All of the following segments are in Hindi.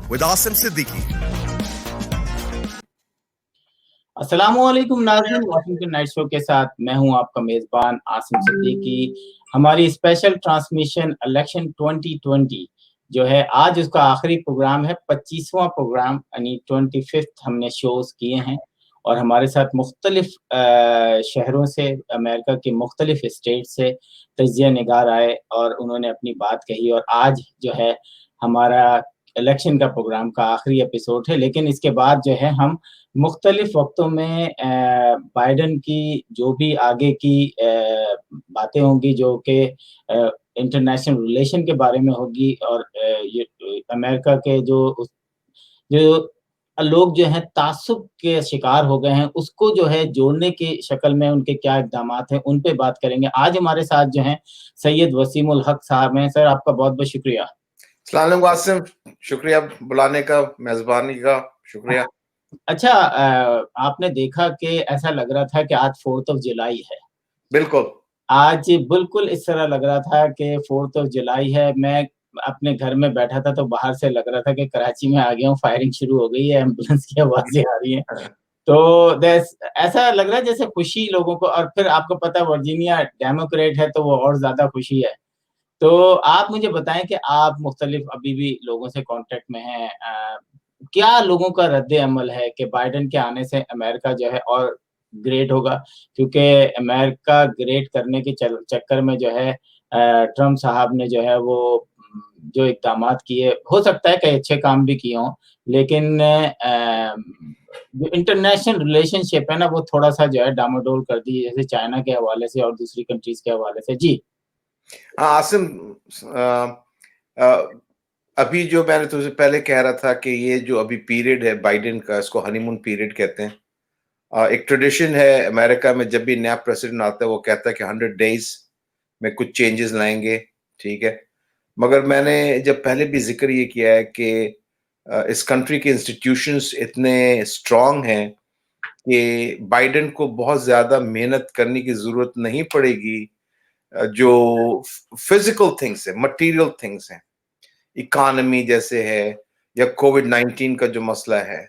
with Asim Siddiqui. अस्सलामुअलैकुम नाज़रीन, वाशिंगटन नाइट शो के साथ मैं हूं आपका मेजबान आसिम सिद्दीकी। हमारी स्पेशल ट्रांसमिशन इलेक्शन 2020 जो है आज उसका आखिरी प्रोग्राम है, 25वां प्रोग्राम यानी 25th हमने शोज किए हैं और हमारे साथ मुख्तलिफ शहरों से, अमेरिका के मुख्तलिफ स्टेट से तजिया निगार आए और उन्होंने अपनी बात कही। और आज जो है हमारा इलेक्शन का प्रोग्राम का आखिरी एपिसोड है, लेकिन इसके बाद जो है हम मुख्तलिफ वक्तों में बाइडन की जो भी आगे की बातें होंगी जो कि इंटरनेशनल रिलेशन के बारे में होगी और ये अमेरिका के जो लोग जो हैं तासुब के शिकार हो गए हैं, उसको जो है जोड़ने की शक्ल में उनके क्या इक़दामात हैं, उन पे बात करेंगे। आज हमारे साथ जो हैं सैयद वसीम उल हक साहब हैं। सर, आपका बहुत-बहुत शुक्रिया। अस्सलाम वालेकुम आसिम, शुक्रिया बुलाने का, मेज़बानी का शुक्रिया। अच्छा, आपने देखा कि ऐसा लग रहा था कि आज 4th ऑफ जुलाई है। बिल्कुल। आज बिल्कुल इस तरह लग रहा था कि 4th ऑफ जुलाई है। मैं अपने घर में बैठा था तो बाहर से लग रहा था कि कराची में आ गया हूँ, फायरिंग शुरू हो गई है, एम्बुलेंस की आवाज़ें आ रही हैं। तो दैस ऐसा लग रहा है जैसे खुशी लोगों को, और फिर आपको पता है वर्जीनिया डेमोक्रेट है तो वो और ज़्यादा खुशी है। तो आप मुझे बताएँ कि आप मुख्तलिफ अभी भी लोगों से कॉन्टैक्ट में हैं, क्या लोगों का रद्द-ए-अमल है कि बाइडेन के आने से अमेरिका जो है और ग्रेट होगा? क्योंकि अमेरिका ग्रेट करने के चक्कर में जो है ट्रम्प साहब ने जो है वो जो इक़दामात किए, हो सकता है कई अच्छे काम भी किए हों, लेकिन जो इंटरनेशनल रिलेशनशिप है ना, वो थोड़ा-सा जो है डामाडोल कर दी, जैसे चाइना के हवाले से और दूसरी कंट्रीज़ के हवाले से। जी। हाँ, आसिम, अभी जो मैंने तुझसे पहले कह रहा था कि ये जो अभी पीरियड है बाइडेन का, इसको हनीमून पीरियड कहते हैं। एक ट्रेडिशन है अमेरिका में, जब भी नया प्रेसिडेंट आता है वो कहता है कि 100 डेज में कुछ चेंजेस लाएंगे, ठीक है। मगर मैंने जब पहले भी जिक्र ये किया है कि इस कंट्री के इंस्टीट्यूशंस इतने स्ट्रांग हैं कि बाइडेन को बहुत ज़्यादा मेहनत करने की ज़रूरत नहीं पड़ेगी। जो फिजिकल थिंग्स है, मटेरियल थिंग्स हैं, इकोनॉमी जैसे है या कोविड-19 का जो मसला है।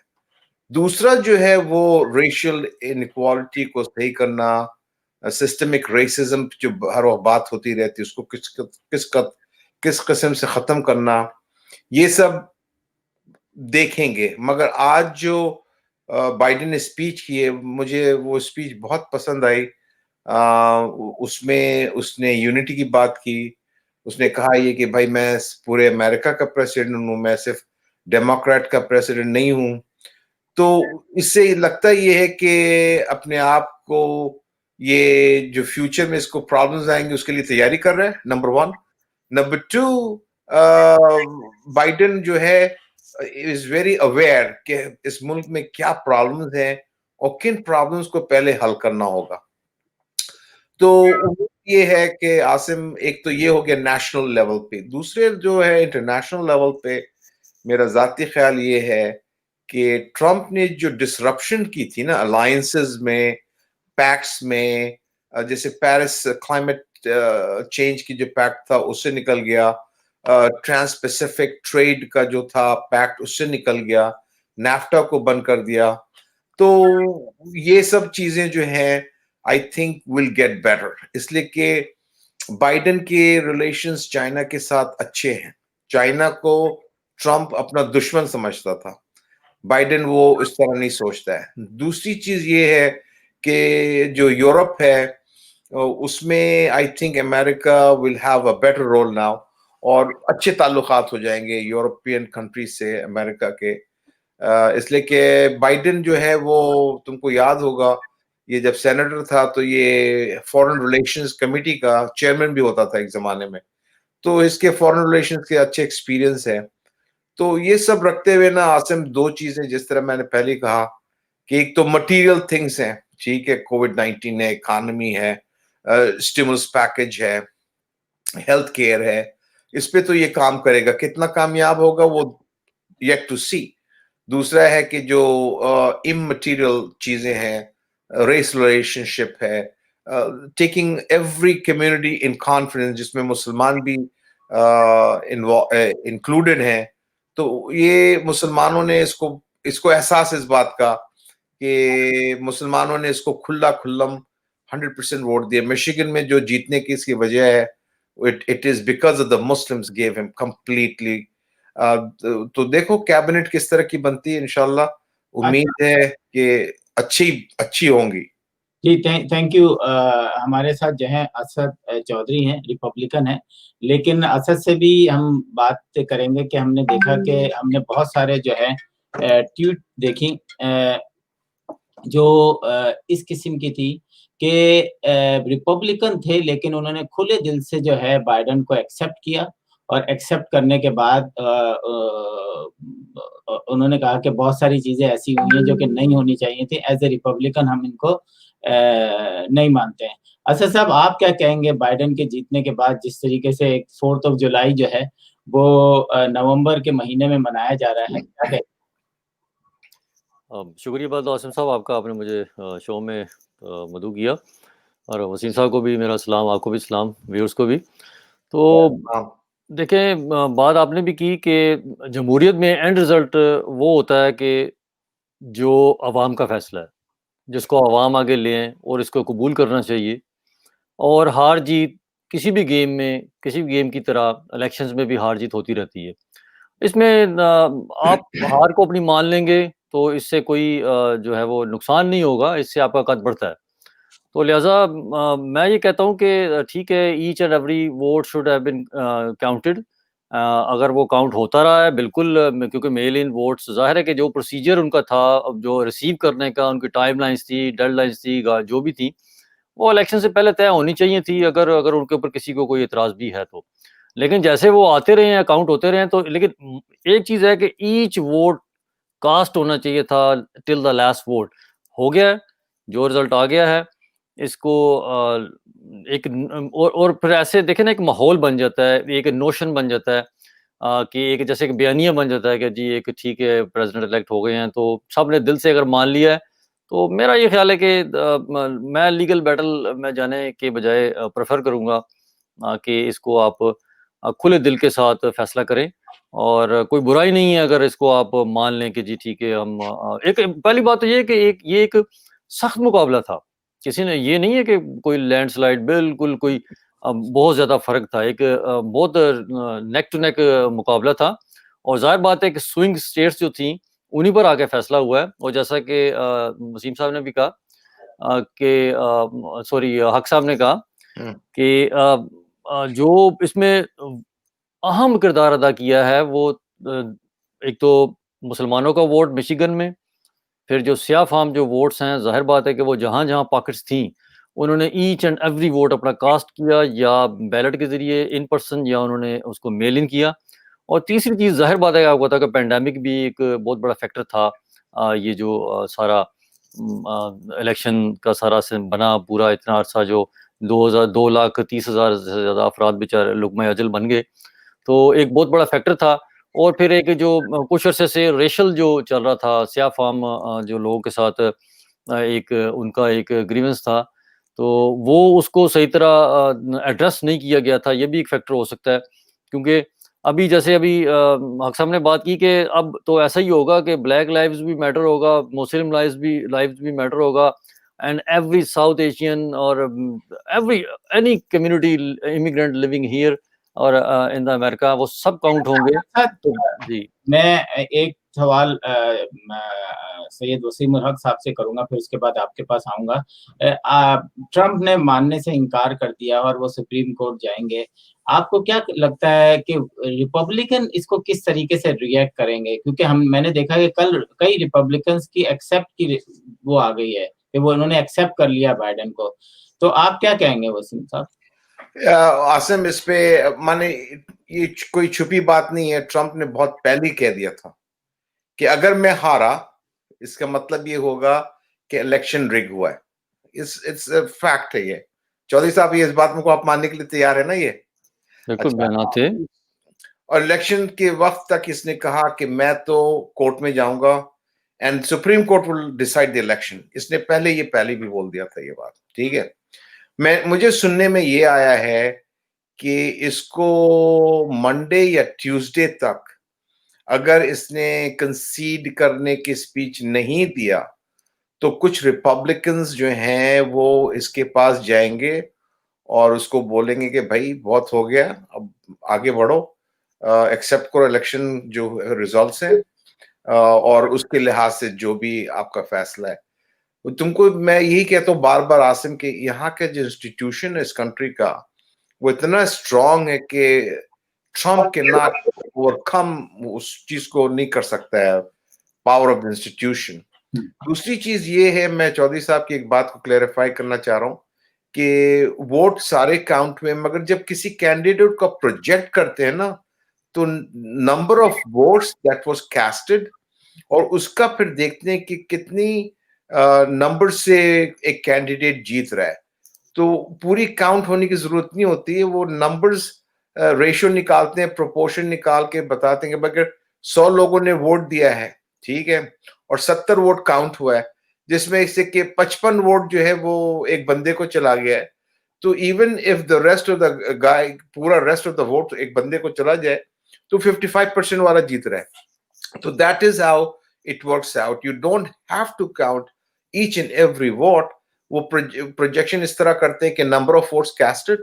दूसरा जो है वो रेशियल इनइक्वालिटी को सही करना, सिस्टमिक रेसिज्म जो हर वक्त बात होती रहती है उसको किस किस्म से खत्म करना, ये सब देखेंगे। मगर आज जो बाइडेन ने स्पीच की है, मुझे वो स्पीच बहुत पसंद आई। उसमें उसने यूनिटी की बात की। उसने कहा ये कि भाई मैं पूरे अमेरिका का प्रेसिडेंट हूँ, मैं सिर्फ डेमोक्रेट का प्रेसिडेंट नहीं हूँ। तो इससे लगता ये है कि अपने आप को ये जो फ्यूचर में इसको प्रॉब्लम्स आएंगे उसके लिए तैयारी कर रहे हैं, नंबर 1। नंबर 2, बाइडेन जो है इज वेरी अवेयर कि इस मुल्क में क्या प्रॉब्लम्स हैं और किन प्रॉब्लम्स को पहले हल करना होगा। तो ये है कि आसिम, एक तो ये हो गया नेशनल लेवल पे। दूसरे जो है इंटरनेशनल लेवल पे मेरा जाती ख्याल ये है कि ट्रम्प ने जो डिसरप्शन की थी ना अलायंसेस में, पैक्ट्स में, जैसे पेरिस क्लाइमेट चेंज की जो पैक्ट था उससे निकल गया, ट्रांस पैसिफिक ट्रेड का जो था पैक्ट उससे निकल गया, नाफ्टा को बंद कर दिया। तो ये सब चीजें जो हैं I think will get better, इसलिए कि बाइडेन के रिलेशंस चाइना के साथ अच्छे हैं। चाइना को ट्रम्प अपना दुश्मन समझता था, बाइडेन वो इस तरह नहीं सोचता है। दूसरी चीज ये है कि जो यूरोप है उसमें I think America will have a better role now और अच्छे ताल्लुकात हो जाएंगे यूरोपियन कंट्रीज से अमेरिका के। इसलिए कि बाइडेन जो है वो, तुमको याद होगा, ये जब सेनेटर था तो ये फॉरेन रिलेशंस कमेटी का चेयरमैन भी होता था एक जमाने में, तो इसके फॉरेन रिलेशंस के अच्छे एक्सपीरियंस है। तो ये सब रखते हुए ना आसिम, दो चीजें जिस तरह मैंने पहले कहा कि एक तो मटेरियल थिंग्स हैं, ठीक है, कोविड-19 है, इकोनॉमी है, स्टिमुलस पैकेज है, हेल्थ केयर है, इस पे तो ये काम करेगा। कितना कामयाब होगा वो येट टू सी। दूसरा है कि जो इममटेरियल चीजें हैं, रेस रिलेशनशिप है, taking every community in confidence, जिसमें मुसलमान भी इंक्लूडेड हैं, तो ये मुसलमानों ने इसको एहसास इस बात का कि मुसलमानों ने इसको खुल्ला खुल्लम 100% वोट दिया। मिशिगन में जो जीतने की इसकी वजह है, it is because of the Muslims gave him completely. तो देखो कैबिनेट किस तरह की बनती है, इंशाल्लाह उम्मीद अच्छा, है कि अच्छी अच्छी होंगी। जी, थैंक यू। हमारे साथ जो है असद चौधरी हैं, रिपब्लिकन हैं, लेकिन असद से भी हम बात करेंगे कि हमने देखा कि हमने बहुत सारे जो है ट्वीट देखी जो इस किस्म की थी कि रिपब्लिकन थे, लेकिन उन्होंने खुले दिल से जो है बाइडेन को एक्सेप्ट किया, और एक्सेप्ट करने के बाद उन्होंने कहा कि बहुत सारी चीज़ें ऐसी हुई हैं जो कि नहीं होनी चाहिए थी। एज़ ए रिपब्लिकन हम इनको नहीं मानते हैं। असद साहब, आप क्या कहेंगे बाइडेन के जीतने के बाद जिस तरीके से 4th ऑफ जुलाई जो है वो नवंबर के महीने में मनाया जा रहा है, क्या कहेंगे? शुक्रिया बहुत आसिम साहब आपका, आपने मुझे शो में मदऊ किया, और वसीम साहब को भी मेरा सलाम, आपको भी सलाम, व्यूअर्स को भी। तो देखें, बात आपने भी की कि जमहूरियत में एंड रिज़ल्ट वो होता है कि जो अवाम का फ़ैसला है, जिसको अवाम आगे ले आएँ और इसको कबूल करना चाहिए। और हार-जीत किसी भी गेम में, किसी भी गेम की तरह इलेक्शंस में भी हार-जीत होती रहती है। इसमें आप हार को अपनी मान लेंगे तो इससे कोई जो है वो नुकसान नहीं होगा, इससे आपका कद बढ़ता है। तो लिहाज़ा मैं ये कहता हूँ कि ठीक है, each and every vote should have been counted. अगर वो काउंट होता रहा है बिल्कुल, क्योंकि मेल इन वोट्स ज़ाहिर है कि जो प्रोसीजर उनका था, अब जो रिसीव करने का उनकी टाइमलाइन्स थी, डेडलाइन्स थी, जो भी थी, वो इलेक्शन से पहले तय होनी चाहिए थी, अगर अगर उनके ऊपर किसी को कोई एतराज़ भी है तो। लेकिन जैसे वो आते रहे हैं, काउंट होते रहे हैं, तो लेकिन एक चीज़ है कि ईच वोट कास्ट होना चाहिए था टिल द लास्ट वोट। हो गया है, जो रिज़ल्ट आ गया है, इसको एक और फिर ऐसे देखें ना, एक माहौल बन जाता है, एक नोशन बन जाता है, कि एक जैसे एक बयानिया बन जाता है कि जी एक ठीक है, प्रेज़िडेंट इलेक्ट हो गए हैं, तो सबने दिल से अगर मान लिया है, तो मेरा ये ख़्याल है कि मैं लीगल बैटल में जाने के बजाय प्रेफ़र करूँगा कि इसको आप खुले दिल के साथ फ़ैसला करें, और कोई बुराई नहीं है अगर इसको आप मान लें कि जी ठीक है, हम एक पहली बात तो ये है कि ये एक सख्त मुकाबला था। किसी ने ये नहीं है कि कोई लैंडस्लाइड, बिल्कुल कोई बहुत ज़्यादा फ़र्क था। एक बहुत नेक टू नेक मुकाबला था, और ज़ाहिर बात है कि स्विंग स्टेट्स जो थी, उन्हीं पर आके फ़ैसला हुआ है, और जैसा कि वसीम साहब ने भी कहा कि सॉरी हक साहब ने कहा कि जो इसमें अहम किरदार अदा किया है वो एक तो मुसलमानों का वोट मिशिगन में, फिर जो सियाह फार्म जो वोट्स हैं, ज़ाहिर बात है कि वो जहाँ-जहाँ पॉकेट्स थीं, उन्होंने ईच एंड एवरी वोट अपना कास्ट किया, या बैलेट के ज़रिए इन पर्सन, या उन्होंने उसको मेल इन किया। और तीसरी चीज़ ज़ाहिर बात है कि आपको पता है कि पैंडेमिक भी एक बहुत बड़ा फैक्टर था। ये जो सारा इलेक्शन का सारा सिन बना, पूरा इतना अरसा जो 2,30,000 से ज़्यादा अफ़राद बेचारे लुक़मा अजल बन गए। तो एक बहुत बड़ा फैक्टर था। और फिर एक जो कुछ अरसे से रेशल जो चल रहा था, स्याह फार्म जो लोगों के साथ एक उनका एक ग्रीवेंस था, तो वो उसको सही तरह एड्रेस नहीं किया गया था, ये भी एक फैक्टर हो सकता है। क्योंकि अभी जैसे अभी हक साहब ने बात की कि अब तो ऐसा ही होगा कि ब्लैक लाइव्स भी मैटर होगा, मुस्लिम लाइव्स भी मैटर होगा, एंड एवरी साउथ एशियन और every any community immigrant living here और इन द अमेरिका, वो सब काउंट होंगे। अच्छा, तो जी। मैं एक सवाल सैयद वसीम उल हक साहब से करूँगा, फिर उसके बाद आपके पास आऊँगा। ट्रम्प ने मानने से इनकार कर दिया और वो सुप्रीम कोर्ट जाएँगे। आपको क्या लगता है कि रिपब्लिकन इसको किस तरीके से रिएक्ट करेंगे? क्योंकि मैंने देखा कि कल कई रिपब्लिकन्स की एक्सेप्ट की वो आ गई है कि वो उन्होंने एक्सेप्ट कर लिया बाइडेन को। तो आप क्या कहेंगे वसीम साहब? आसिम, इस पे माने ये कोई छुपी बात नहीं है। ट्रंप ने बहुत पहले ही कह दिया था कि अगर मैं हारा, इसका मतलब ये होगा कि इलेक्शन रिग हुआ है। इट्स फैक्ट है ये। चौधरी साहब, ये इस बात में को आप मानने के लिए तैयार है ना ये? बिल्कुल अच्छा। बयानात थे। और इलेक्शन के वक्त तक इसने कहा कि मैं तो कोर्ट में जाऊंगा and supreme court will decide the election. इसने पहले भी बोल दिया था ये बात, ठीक है। मुझे सुनने में ये आया है कि इसको मंडे या ट्यूसडे तक अगर इसने कंसीड करने की स्पीच नहीं दिया तो कुछ रिपब्लिकन्स जो हैं वो इसके पास जाएंगे और उसको बोलेंगे कि भाई बहुत हो गया, अब आगे बढ़ो, एक्सेप्ट करो इलेक्शन जो रिजल्ट्स हैं, और उसके लिहाज से जो भी आपका फैसला है। तुमको मैं यही कहता हूँ बार बार आसिम के यहाँ का जो इंस्टीट्यूशन है इस कंट्री का वो इतना स्ट्रांग है कि ट्रम्प के नॉट ओवरकम उस चीज को नहीं कर सकता है, पावर ऑफ द इंस्टीट्यूशन। दूसरी चीज ये है, मैं चौधरी साहब की एक बात को क्लैरिफाई करना चाह रहा हूँ कि वोट सारे काउंट में, मगर जब किसी कैंडिडेट का प्रोजेक्ट करते हैं ना तो number of votes that was casted और उसका फिर देखते हैं कि कितनी नंबर से एक कैंडिडेट जीत रहा है, तो पूरी काउंट होने की जरूरत नहीं होती है। वो नंबर्स रेशियो निकालते हैं, प्रोपोर्शन निकाल के बताते हैं कि अगर 100 लोगों ने वोट दिया है, ठीक है, और 70 वोट काउंट हुआ है, जिसमें इससे कि 55 वोट जो है वो एक बंदे को चला गया है, तो even if the rest of the guy, पूरा रेस्ट ऑफ द वोट एक बंदे को चला जाए तो 55% वाला जीत रहा है। तो that is how it works out. You don't have to count each and every vote. वो प्रोजेक्शन इस तरह करते हैं कि नंबर ऑफ वोट्स कास्टेड,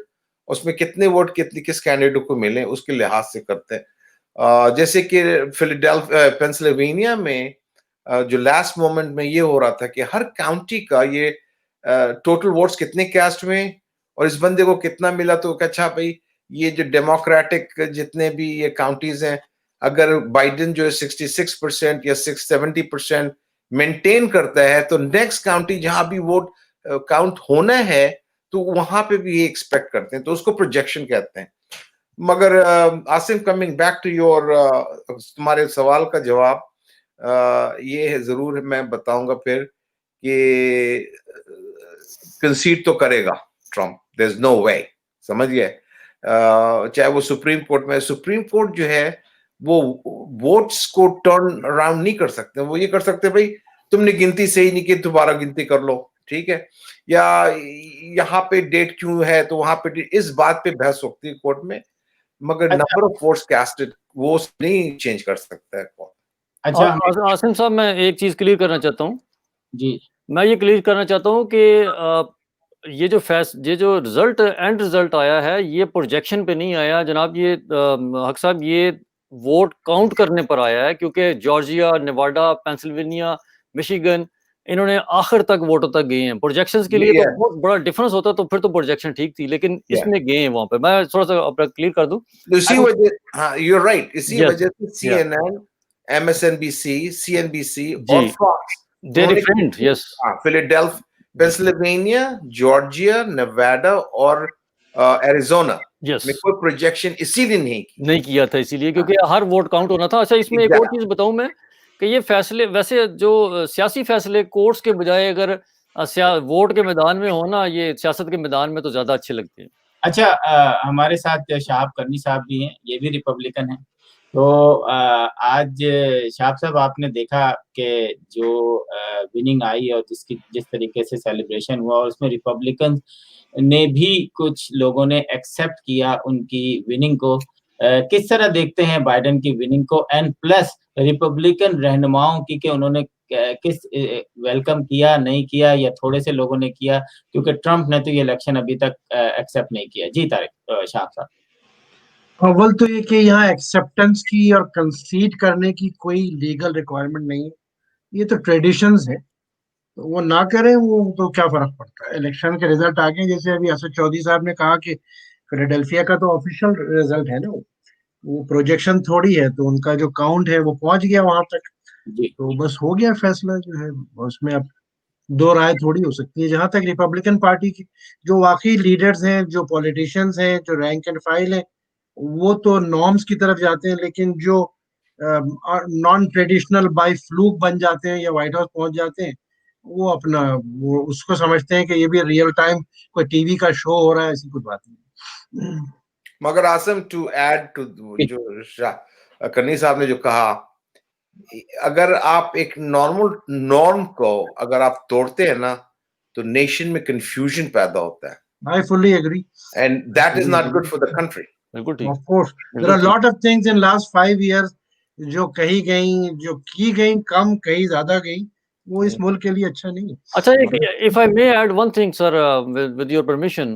उसमें कितने वोट कितने किस कैंडिडेट को मिले उसके लिहाज से करते हैं। जैसे कि फिलाडेल्फिया पेंसिल्वेनिया में जो लास्ट मोमेंट में ये हो रहा था कि हर काउंटी का ये टोटल वोट्स कितने कास्ट में और इस बंदे को कितना मिला, तो अच्छा भाई ये जो डेमोक्रेटिक जितने भी ये काउंटीज हैं, अगर बाइडेन जो है 66% या 70% मेंटेन करता है तो नेक्स्ट काउंटी जहां भी वोट काउंट होना है तो वहां पे भी ये एक्सपेक्ट करते हैं, तो उसको प्रोजेक्शन कहते हैं। मगर Asim, coming back to your तुम्हारे सवाल का जवाब ये है, जरूर मैं बताऊंगा फिर कि कंसीड तो करेगा ट्रम्प, देयर इज नो वे, समझिए। चाहे वो सुप्रीम कोर्ट में, सुप्रीम कोर्ट जो है वो वोट्स को टर्न अराउंड नहीं कर सकते। वो ये कर सकते भाई तुमने गिनती सही नहीं की, दोबारा गिनती कर लो, ठीक है, या यहाँ पे डेट क्यों है तो वहां पे इस बात पे बहस होती है कोर्ट में, मगर नंबर ऑफ वोट्स कास्टेड वो नहीं चेंज कर सकता है कोर्ट। अच्छा आसिम साहब, मैं एक चीज क्लियर करना चाहता हूँ जी, मैं ये क्लियर करना चाहता हूँ कि ये जो रिजल्ट एंड रिजल्ट आया है ये प्रोजेक्शन पे नहीं आया जनाब। ये हक साहब ये वोट काउंट करने पर आया है, क्योंकि जॉर्जिया, नेवाडा, पेंसिल्वेनिया, मिशिगन इन्होंने आखिर तक वोटों तक गए हैं। प्रोजेक्शंस के लिए तो बहुत बड़ा डिफरेंस होता, तो फिर तो प्रोजेक्शन ठीक थी, लेकिन इसमें गए हैं वहां पे। मैं थोड़ा सा अपना क्लियर कर दूं, इसी वजह, हाँ यू आर राइट, इसी Yes, वजह से CNN, MSNBC, CNBC जी, और Fox they different, yes, Philadelphia, Pennsylvania, Georgia, Nevada और एरिजोना यस में कोई प्रोजेक्शन इसीलिए नहीं की। नहीं किया था, इसीलिए क्योंकि हर वोट काउंट होना था। अच्छा, इसमें एक और चीज बताऊं मैं कि ये फैसले वैसे जो सियासी फैसले कोर्ट्स के बजाय अगर वोट के मैदान में हो ना, ये सियासत के मैदान में तो ज्यादा अच्छे लगते हैं। अच्छा हमारे साथ शाहब करनी साहब भी हैं, ये भी रिपब्लिकन हैं। तो आज शाहब साहब, आपने देखा कि जो विनिंग आई और जिस तरीके से सेलिब्रेशन हुआ, और उसमें रिपब्लिकन ने भी कुछ लोगों ने एक्सेप्ट किया उनकी विनिंग को। किस तरह देखते हैं बाइडेन की विनिंग को, एंड प्लस रिपब्लिकन रहनुमाओं की कि उन्होंने किस वेलकम किया, नहीं किया, या थोड़े से लोगों ने किया, क्योंकि ट्रम्प ने तो ये इलेक्शन अभी तक एक्सेप्ट नहीं किया। जी तारिक शाह साहब। अव्वल तो ये कि यहाँ एक्सेप्टेंस की और कंसीड करने की कोई लीगल रिक्वायरमेंट नहीं है, ये तो ट्रेडिशंस है, तो वो ना करें वो तो क्या फर्क पड़ता है। इलेक्शन के रिजल्ट आ गए, जैसे अभी असद चौधरी साहब ने कहा कि फिलाडेल्फिया का तो ऑफिशियल रिजल्ट है ना, वो प्रोजेक्शन थोड़ी है, तो उनका जो काउंट है वो पहुंच गया वहां तक, जी तो बस हो गया फैसला जो है। उसमें अब दो राय थोड़ी हो सकती है। जहां तक रिपब्लिकन पार्टी की जो वाकई लीडर्स हैं, जो पॉलिटिशियंस हैं, जो रैंक एंड फाइल है, वो तो नॉर्म्स की तरफ जाते हैं, लेकिन जो नॉन ट्रेडिशनल बाय फ्लूक बन जाते हैं या व्हाइट हाउस पहुंच जाते हैं, वो अपना वो उसको समझते हैं कि ये भी रियल टाइम कोई टीवी का शो हो रहा है, ऐसी कुछ बात नहीं। मगर आसम, टू ऐड टू जो कन्नी साहब ने जो कहा, अगर आप एक नॉर्मल नॉर्म को अगर आप तोड़ते हैं ना तो नेशन में कंफ्यूजन पैदा होता है, I fully agree. And that is not good for the country. बिल्कुल ठीक, Of course, there are a lot of things in last 5 years जो कही गई, जो की गई कम, कहीं ज्यादा गई, वो इस मुल्क के लिए अच्छा नहीं है। अच्छा, if I may add one thing sir, with your permission,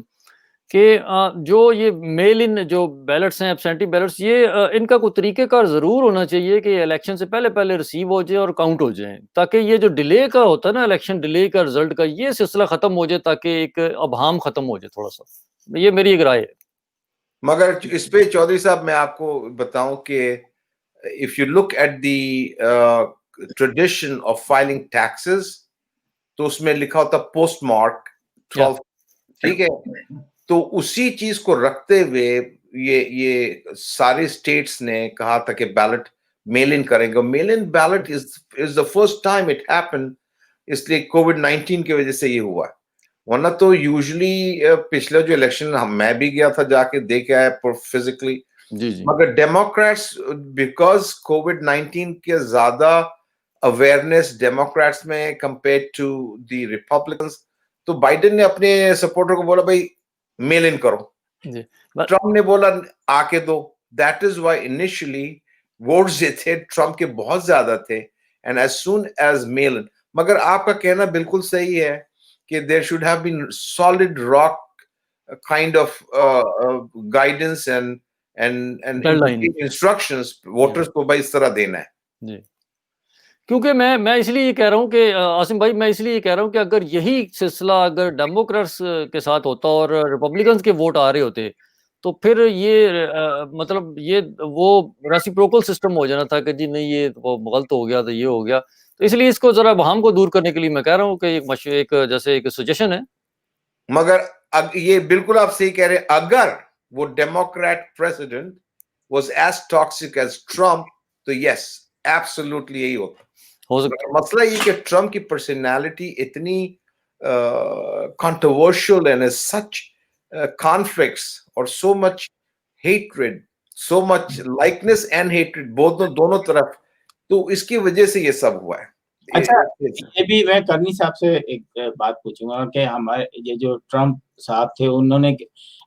कि जो ये मेल इन जो बैलेट्स हैं, एब्सेंटी बैलेट्स, ये इनका कोई तरीकेकार ज़रूर होना चाहिए कि इलेक्शन से पहले रिसीव हो जाए और काउंट हो जाएँ, ताकि ये जो डिले का होता है ना, इलेक्शन डिले का रिजल्ट का, ये सिलसिला खत्म हो जाए, ताकि एक अभाम खत्म हो जाए थोड़ा-सा। ये मेरी एक राय है। मगर इस पे चौधरी साहब मैं आपको बताऊं कि if you look at the tradition of filing taxes, तो उसमें लिखा होता पोस्टमार्क 12, ठीक है। तो उसी चीज को रखते हुए ये सारे स्टेट्स ने कहा था कि बैलेट मेल इन करेंगे। Mail in ballot is the first time it happened, इसलिए कोविड-19 की वजह से ये हुआ। वरना तो यूजुअली पिछले जो इलेक्शन मैं भी गया था, जाके देख आया फिजिकली। जी, जी। मगर डेमोक्रेट्स, बिकॉज कोविड-19 के ज्यादा अवेयरनेस डेमोक्रेट्स में कंपेयर टू द रिपब्लिकन्स, तो बाइडेन ने अपने सपोर्टर को बोला भाई मेल इन करो। जी। ट्रम्प ने बोला आके दो। That is why initially votes जो थे ट्रम्प के बहुत ज्यादा थे, and as soon as mail in. मगर आपका कहना बिल्कुल सही है कि there should have been solid rock kind of guidance and deadline. Instructions voters को भाई इस तरह देना है। जी। क्योंकि मैं इसलिए ये कह रहा हूँ कि आसिम भाई, मैं इसलिए ये कह रहा हूँ कि अगर यही सिलसिला अगर डेमोक्रेट्स के साथ होता और रिपब्लिकन्स के वोट आ रहे होते, तो फिर ये मतलब ये वो रेसिप्रोकल सिस्टम हो जाना था कि जी नहीं, ये वो गलत हो गया तो ये हो गया। तो इसलिए इसको जरा वहाम को दूर करने के लिए मैं कह रहा हूँ कि एक जैसे एक सजेशन है। मगर ये बिल्कुल आप सही कह रहे हैं, अगर वो Democrat president was as toxic as Trump, तो यस एब्सोल्युटली यही होता। हो सकता है। मसला ये कि ट्रम्प की पर्सनालिटी इतनी कंट्रोवर्शियल एंड सच कॉन्फ्लिक्ट्स और so much hatred, so much likeness and hatred दोनों तरफ, तो इसकी वजह से ये सब हुआ है। अच्छा, ये भी मैं करनी साहब से एक बात पूछूंगा कि हमारे ये जो ट्रम्प साहब थे, उन्होंने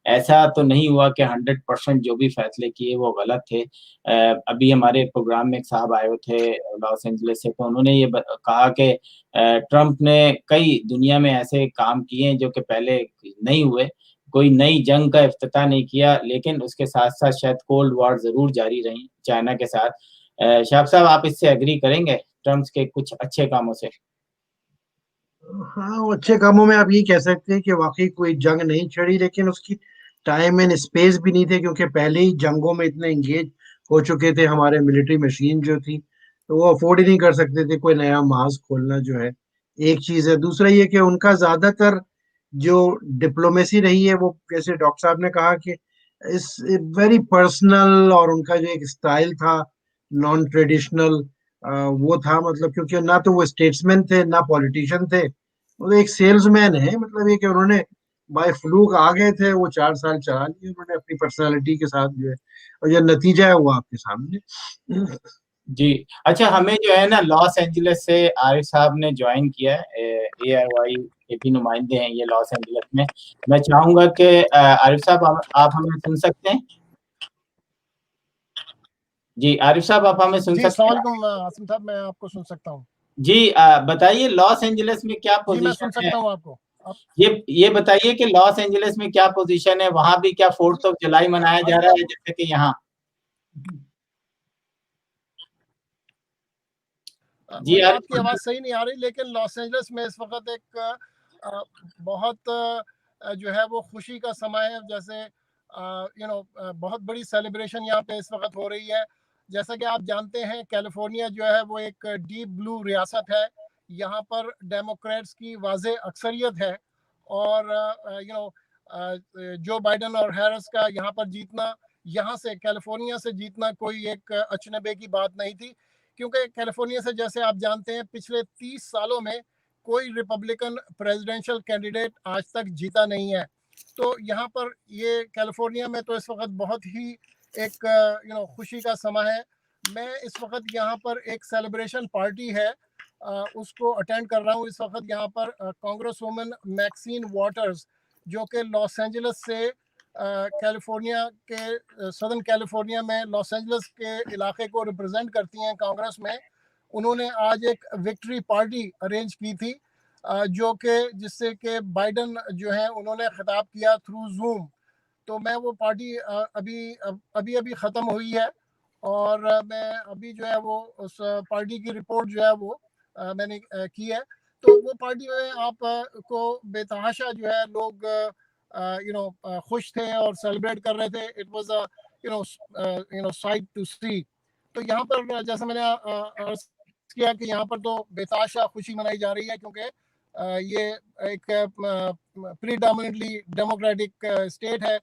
ऐसा तो नहीं हुआ कि 100% जो भी फैसले किए वो गलत थे। अभी हमारे प्रोग्राम में एक साहब आए हुए थे लॉस एंजलिस से, तो उन्होंने ये कहा कि ट्रम्प ने कई दुनिया में ऐसे काम किए हैं जो कि पहले नहीं हुए। कोई नई जंग का इफ्तिताह नहीं किया, लेकिन उसके साथ साथ शायद कोल्ड वॉर जरूर जारी रही चाइना के साथ। शाह साहब, आप इससे एग्री करेंगे ट्रम्प के कुछ अच्छे कामों से? हाँ, वो अच्छे कामों में आप ये कह सकते हैं कि वाकई कोई जंग नहीं छिड़ी, लेकिन उसकी टाइम एंड स्पेस भी नहीं थे, क्योंकि पहले ही जंगों में इतने इंगेज हो चुके थे हमारे मिलिट्री मशीन जो थी, तो वो अफोर्ड ही नहीं कर सकते थे कोई नया मार्ग खोलना जो है। एक चीज है। दूसरा ये कि उनका ज्यादातर जो डिप्लोमेसी रही है वो, जैसे डॉक्टर साहब ने कहा कि इस वेरी पर्सनल, और उनका जो एक स्टाइल था नॉन ट्रेडिशनल, वो था, मतलब क्योंकि ना तो वो स्टेट्समैन थे ना पॉलिटिशियन थे, वो एक सेल्समैन है। मतलब ये कि उन्होंने बाय फ्लूक आ गए थे, वो 4 साल चला लिए उन्होंने अपनी पर्सनालिटी के साथ जो है, और जो नतीजा है वो आपके सामने। जी। अच्छा, हमें जो है ना लॉस एंजलिस से आरिफ साहब ने ज्वाइन किया है। AIY के भी नुमाइंदे हैं ये लॉस एंजलिस में। मैं चाहूंगा कि आरिफ साहब, आप हमें सुन सकते हैं? जी आरिफ साहब, आप हमें सुन जी, सकते अस्सलाम हैं? वालेकुम आसिम साहब, मैं आपको सुन सकता हूँ। जी, बताइए लॉस एंजलिस में क्या जी, मैं सुन पोजीशन है? सकता हूँ आपको। आप ये बताइए कि लॉस एंजलिस में क्या पोजीशन है, वहां भी क्या 4th ऑफ जुलाई मनाया जा रहा है जैसे कि यहाँ? जी मुझे आरिफ आपकी आवाज़ सही नहीं आ रही, लेकिन लॉस एंजलिस में इस वक़्त एक बहुत जो है वो खुशी का समय है। जैसे बहुत बड़ी सेलिब्रेशन यहाँ पे इस वक़्त हो रही है। जैसा कि आप जानते हैं, कैलिफ़ोर्निया जो है वो एक डीप ब्लू रियासत है। यहाँ पर डेमोक्रेट्स की वाज़ेह अक्सरियत है, और जो बाइडेन और हैरिस का यहाँ पर जीतना, यहाँ से कैलिफ़ोर्निया से जीतना कोई एक अचनबे की बात नहीं थी, क्योंकि कैलिफोर्निया से, जैसे आप जानते हैं, पिछले 30 सालों में कोई रिपब्लिकन प्रेसिडेंशियल कैंडिडेट आज तक जीता नहीं है। तो यहाँ पर ये कैलिफोर्निया में तो इस वक्त बहुत ही एक खुशी का समय है। मैं इस वक्त यहाँ पर एक सेलिब्रेशन पार्टी है, उसको अटेंड कर रहा हूँ इस वक्त यहाँ पर। कांग्रेस वुमन मैक्सीन वाटर्स, जो कि लॉस एंजलिस से कैलिफोर्निया के सदर्न कैलिफोर्निया में लॉस एंजलिस के इलाके को रिप्रेजेंट करती हैं कांग्रेस में, उन्होंने आज एक विक्ट्री पार्टी अरेंज की थी जो कि जिससे कि बाइडन जो है उन्होंने खिताब किया थ्रू जूम। तो मैं वो पार्टी अभी ख़त्म हुई है और मैं अभी जो है वो उस पार्टी की रिपोर्ट जो है वो मैंने की है। तो वो पार्टी में आप को बेतहाशा जो है लोग खुश थे और सेलिब्रेट कर रहे थे। It was a sight to see. तो यहाँ पर जैसा मैंने अर्ज किया कि यहाँ पर तो बेतहाशा खुशी मनाई जा रही है क्योंकि ये एक प्रीडोमिनेटली डेमोक्रेटिक स्टेट है।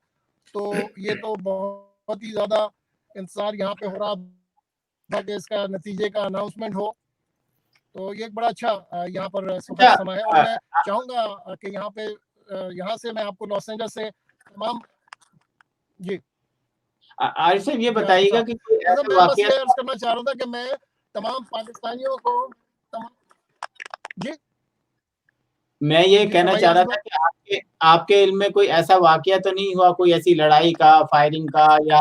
तो ये तो बहुत ही ज़्यादा इंतजार यहाँ पे हो रहा था कि इसका नतीजे का अनाउंसमेंट हो। तो ये एक बड़ा अच्छा यहाँ पर इस वक्त समय है और मैं चाहूँगा कि यहाँ से मैं आपको लॉस एंजल्स से तमाम जी आरिफ साहब ये बताइएगा कि कोई ऐसा मैं बस वाकया ये अर्ज करना चाह रहा था कि मैं तमाम पाकिस्तानियों को जी मैं ये कहना भाई चाह रहा आसिफ था कि आपके इल्म में कोई ऐसा वाकया तो नहीं हुआ, कोई ऐसी लड़ाई का, फायरिंग का, या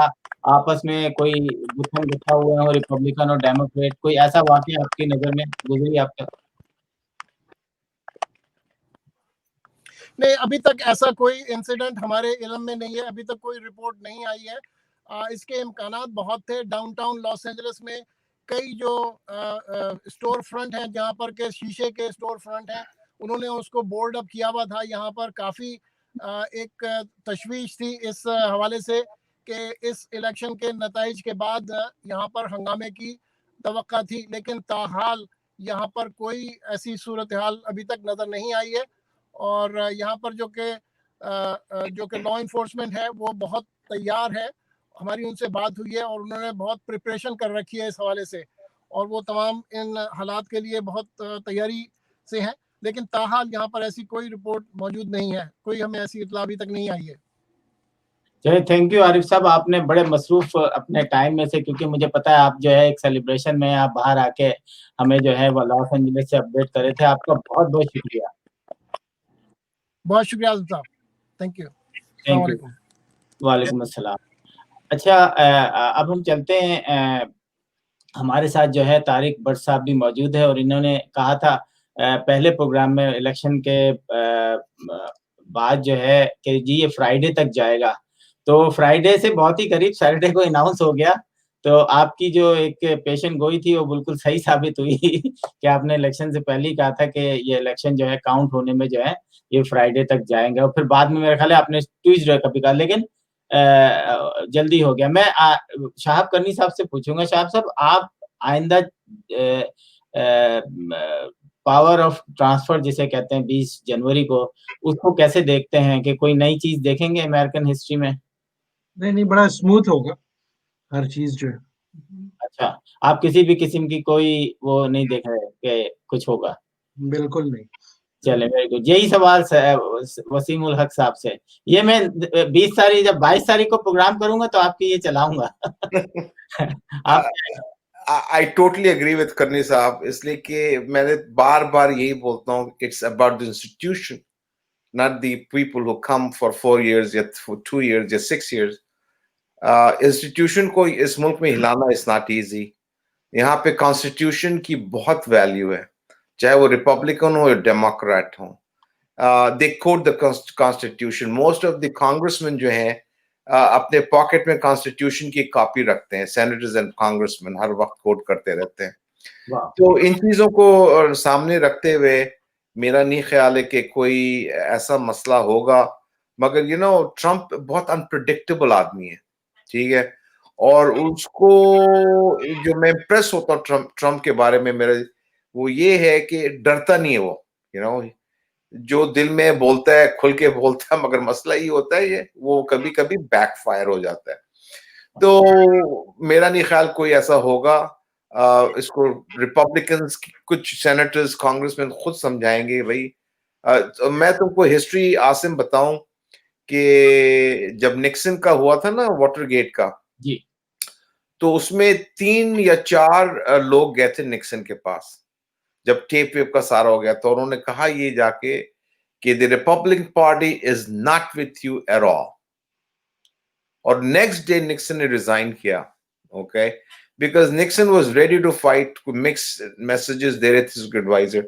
आपस में कोई गुत्थम गुत्था हुआ हो रिपब्लिकन और डेमोक्रेट, कोई ऐसा वाकया आपकी नजर में गुजरी आप तक? नहीं, अभी तक ऐसा कोई इंसिडेंट हमारे इल्म में नहीं है, अभी तक कोई रिपोर्ट नहीं आई है। इसके इम्कानात बहुत थे। डाउनटाउन लॉस एंजलिस में कई जो स्टोर फ्रंट हैं जहाँ पर के शीशे के स्टोर फ्रंट हैं, उन्होंने उसको बोर्ड अप किया हुआ था। यहाँ पर काफ़ी एक तशवीश थी इस हवाले से कि इस इलेक्शन के नताइज के बाद यहाँ पर हंगामे की तवक्का थी, लेकिन ताहाल यहाँ पर कोई ऐसी सूरत हाल अभी तक नज़र नहीं आई है। और यहाँ पर जो कि लॉ इन्फोर्समेंट है वो बहुत तैयार है। हमारी उनसे बात हुई है और उन्होंने बहुत प्रिपरेशन कर रखी है इस हवाले से और वो तमाम इन हालात के लिए बहुत तैयारी से हैं। लेकिन ताहाल यहाँ पर ऐसी कोई रिपोर्ट मौजूद नहीं है, कोई हमें ऐसी इत्तला अभी तक नहीं आई है। चलिए, थैंक यू आरिफ साहब, आपने बड़े मसरूफ अपने टाइम में से, क्योंकि मुझे पता है आप जो है एक सेलिब्रेशन में आप बाहर आके हमें जो है वो लॉस एंजलिस से अपडेट कर रहे थे। आपका बहुत बहुत शुक्रिया। बहुत शुक्रिया आज़म साहब, थैंक यू। Thank you. वालेकुम अस्सलाम। अच्छा, अब हम चलते हैं, हमारे साथ जो है तारिक भट्ट साहब भी मौजूद है और इन्होंने कहा था पहले प्रोग्राम में इलेक्शन के बाद जो है कि जी ये फ्राइडे तक जाएगा। तो फ्राइडे से बहुत ही करीब सैटरडे को अनाउंस हो गया। तो आपकी जो एक पेशन गोई थी वो बिल्कुल सही साबित हुई कि आपने इलेक्शन से पहले ही कहा था कि ये इलेक्शन जो है काउंट होने में जो है ये फ्राइडे तक जाएंगे, और फिर बाद में मेरा ख्याल है आपने ट्यूसडे का भी कहा, लेकिन जल्दी हो गया। मैं शाहब करनी साहब से पूछूंगा, शाहब साहब आप आइंदा पावर ऑफ ट्रांसफर जिसे कहते हैं 20 जनवरी को, उसको कैसे देखते हैं कि कोई नई चीज देखेंगे अमेरिकन हिस्ट्री में? नहीं, बड़ा स्मूथ होगा हर चीज जो है। अच्छा, आप किसी भी किस्म की कोई वो नहीं देख रहे कि कुछ होगा? बिल्कुल नहीं। चले, वेरी गुड। यही सवाल वसीम उल हक साहब से, ये मैं 20 तारीख जब 22 तारीख को प्रोग्राम करूंगा तो आपकी ये चलाऊंगा। आप I totally agree with करनी साहब, इसलिए कि मैंने बार बार यही बोलता हूँ, it's about the institution, not the people who come for 4 years या for 2 years या 6 years. इंस्टीट्यूशन को इस मुल्क में हिलाना इज नॉट इजी। यहाँ पे कॉन्स्टिट्यूशन की बहुत वैल्यू है, चाहे वो रिपब्लिकन हो या डेमोक्रेट हो। They quote the constitution. Most of the congressmen जो हैं अपने पॉकेट में कॉन्स्टिट्यूशन की कॉपी रखते हैं। सेनेटर्स एंड कांग्रेसमैन हर वक्त कोट करते रहते हैं। तो इन चीजों को सामने रखते हुए मेरा नहीं ख्याल है कि कोई ऐसा मसला होगा, मगर ट्रम्प बहुत अनप्रिडिक्टेबल आदमी है, ठीक है। और उसको जो मैं इम्प्रेस होता हूँ ट्रम्प के बारे में, मेरा वो ये है कि डरता नहीं है वो, जो दिल में बोलता है खुल के बोलता है, मगर मसला ये होता है ये वो कभी कभी बैकफायर हो जाता है। तो मेरा नहीं ख्याल कोई ऐसा होगा। इसको रिपब्लिकन्स कुछ सेनेटर्स कांग्रेसमैन खुद समझाएंगे भाई। तो मैं तुमको हिस्ट्री आसिम बताऊं कि जब निक्सन का हुआ था ना वाटरगेट का जी, तो उसमें 3 या 4 लोग गए थे निक्सन के पास जब टेप वेप का सारा हो गया। तो उन्होंने कहा ये जाके कि the Republican party is not with you at all, और नेक्स्ट डे निक्सन ने रिजाइन किया, okay, because Nixon was ready to fight, mix messages दे रहे थे उसके एडवाइजर,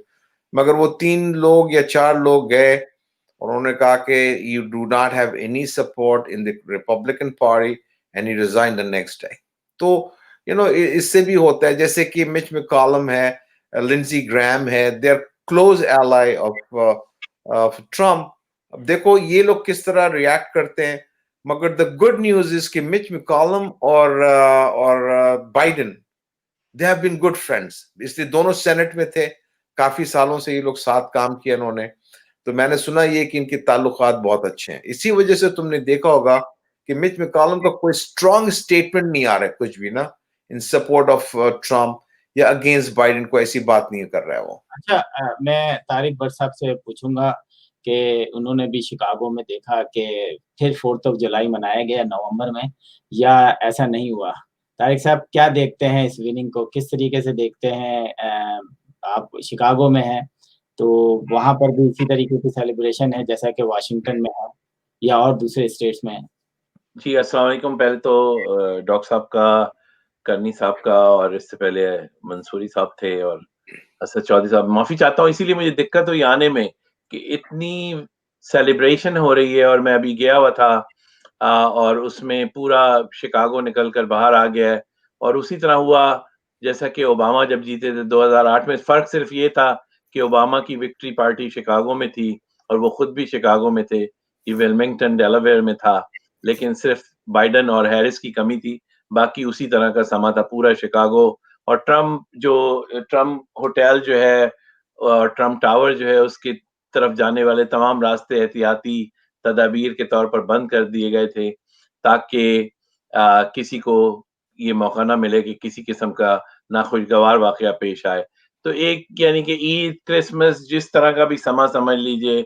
मगर वो 3 लोग या 4 लोग गए और उन्होंने कहा कि you do not have any support in the Republican party and he resign the next day. तो इससे भी होता है, जैसे कि मिच मैकॉलम है, लिंडजी ग्रैम है, they are close ally of Trump. अब देखो ये लोग किस तरह रिएक्ट करते हैं, मगर द गुड न्यूज इज कि मिच मैकॉलम और Biden, they have been good friends, इसलिए दोनों सेनेट में थे, काफी सालों से ये लोग साथ काम किया इन्होंने, तो मैंने सुना ये कि इनके ताल्लुकात बहुत अच्छे हैं। इसी वजह से तुमने देखा होगा कि मिच मैकॉलम का कोई स्ट्रॉन्ग स्टेटमेंट नहीं आ रहा है कुछ भी ना, इन सपोर्ट ऑफ ट्रम्प या अगेंस्ट बाइडेन, को ऐसी बात नहीं कर रहा है वो। अच्छा, मैं तारिक भट्ट साहब से पूछूंगा कि उन्होंने भी शिकागो में देखा कि फिर 4th ऑफ जुलाई मनाया गया नवंबर में, या ऐसा नहीं हुआ? तारिक साहब क्या देखते हैं इस विनिंग को, किस तरीके से देखते हैं? आप शिकागो में हैं तो वहां पर भी इसी तरीके की सेलिब्रेशन है जैसा कि वाशिंगटन में है या और दूसरे स्टेट्स में है? जी, अस्सलाम वालेकुम। पहले तो डॉक्टर साहब का, करनी साहब का, और इससे पहले मंसूरी साहब थे और असद चौधरी साहब, माफी चाहता हूँ, इसीलिए मुझे दिक्कत हुई आने में कि इतनी सेलिब्रेशन हो रही है और मैं अभी गया हुआ था और उसमें पूरा शिकागो निकल कर बाहर आ गया है। और उसी तरह हुआ जैसा कि ओबामा जब जीते थे 2008 में। फर्क सिर्फ ये था कि ओबामा की विक्ट्री पार्टी शिकागो में थी और वो खुद भी शिकागो में थे, ये वेलमिंगटन डेलावेयर में था, लेकिन सिर्फ बाइडेन और हैरिस की कमी थी, बाकी उसी तरह का समा था पूरा शिकागो। और ट्रम्प होटल जो है और ट्रम्प टावर जो है उसकी तरफ जाने वाले तमाम रास्ते एहतियाती तदाबीर के तौर पर बंद कर दिए गए थे, ताकि किसी को ये मौका ना मिले कि किसी किस्म का नाखुशगवार वाकया पेश आए। तो एक यानी कि ईद, क्रिसमस, जिस तरह का भी समा समझ लीजिए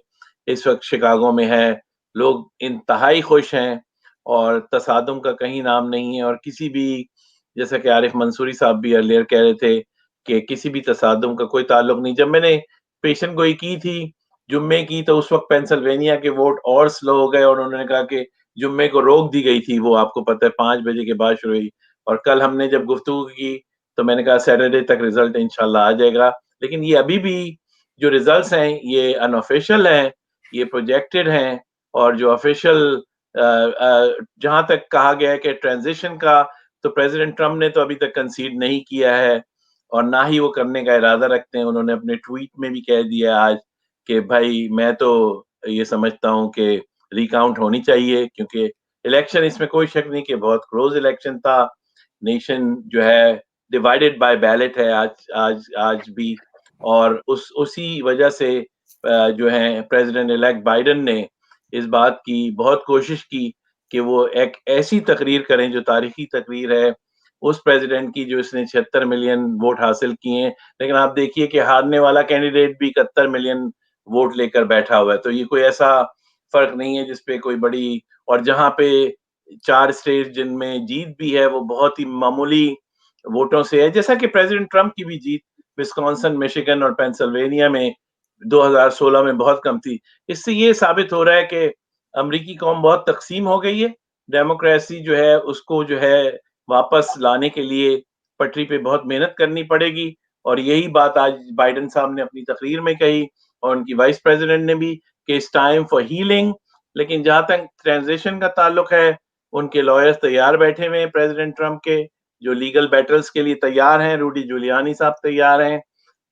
इस वक्त शिकागो में है, लोग इंतहाई खुश हैं और तसादुम का कहीं नाम नहीं है। और किसी भी, जैसा कि आरिफ मंसूरी साहब भी अर्लियर कह रहे थे कि किसी भी तसादुम का कोई ताल्लुक नहीं। जब मैंने पेशन गोई की थी जुम्मे की, तो उस वक्त पेंसिल्वेनिया के वोट और स्लो हो गए और उन्होंने कहा कि जुम्मे को रोक दी गई थी, वो आपको पता है 5 बजे के बाद शुरू हुई। और कल हमने जब गुफ्तगू की तो मैंने कहा सैटरडे तक रिजल्ट इंशाल्लाह आ जाएगा। लेकिन ये अभी भी जो रिजल्ट्स हैं ये अनऑफिशियल हैं, ये प्रोजेक्टेड हैं, और जो ऑफिशियल जहां तक कहा गया है कि ट्रांजिशन का, तो प्रेसिडेंट ट्रम्प ने तो अभी तक कंसीड नहीं किया है और ना ही वो करने का इरादा रखते हैं। उन्होंने अपने ट्वीट में भी कह दिया आज कि भाई मैं तो ये समझता हूं कि रिकाउंट होनी चाहिए, क्योंकि इलेक्शन, इसमें कोई शक नहीं कि बहुत क्लोज इलेक्शन था। नेशन जो है डिवाइडेड बाय बैलेट है आज आज आज भी, और उसी वजह से जो है प्रेसिडेंट इलेक्ट बाइडेन ने इस बात की बहुत कोशिश की कि वो एक ऐसी तकरीर करें जो तारीखी तकरीर है उस प्रेसिडेंट की, जो इसने 76 मिलियन वोट हासिल किए हैं। लेकिन आप देखिए कि हारने वाला कैंडिडेट भी 71 मिलियन वोट लेकर बैठा हुआ है। तो ये कोई ऐसा फर्क नहीं है जिसपे कोई बड़ी, और जहां पे 4 स्टेट जिनमें जीत भी है वो बहुत ही मामूली वोटों से है, जैसा कि प्रेसिडेंट ट्रम्प की भी जीत विस्कॉन्सिन, मिशिगन और पेंसिल्वेनिया में 2016 में बहुत कम थी। इससे ये साबित हो रहा है कि अमेरिकी कौम बहुत तकसीम हो गई है। डेमोक्रेसी जो है उसको जो है वापस लाने के लिए पटरी पे बहुत मेहनत करनी पड़ेगी, और यही बात आज बाइडेन साहब ने अपनी तकरीर में कही और उनकी वाइस प्रेसिडेंट ने भी, कि इट्स टाइम फॉर हीलिंग। लेकिन जहां तक ट्रांजिशन का ताल्लुक है, उनके लॉयर्स तैयार बैठे हुए हैं प्रेसिडेंट ट्रम्प के, जो लीगल बैटल्स के लिए तैयार हैं। रूडी जूलियानी साहब तैयार हैं।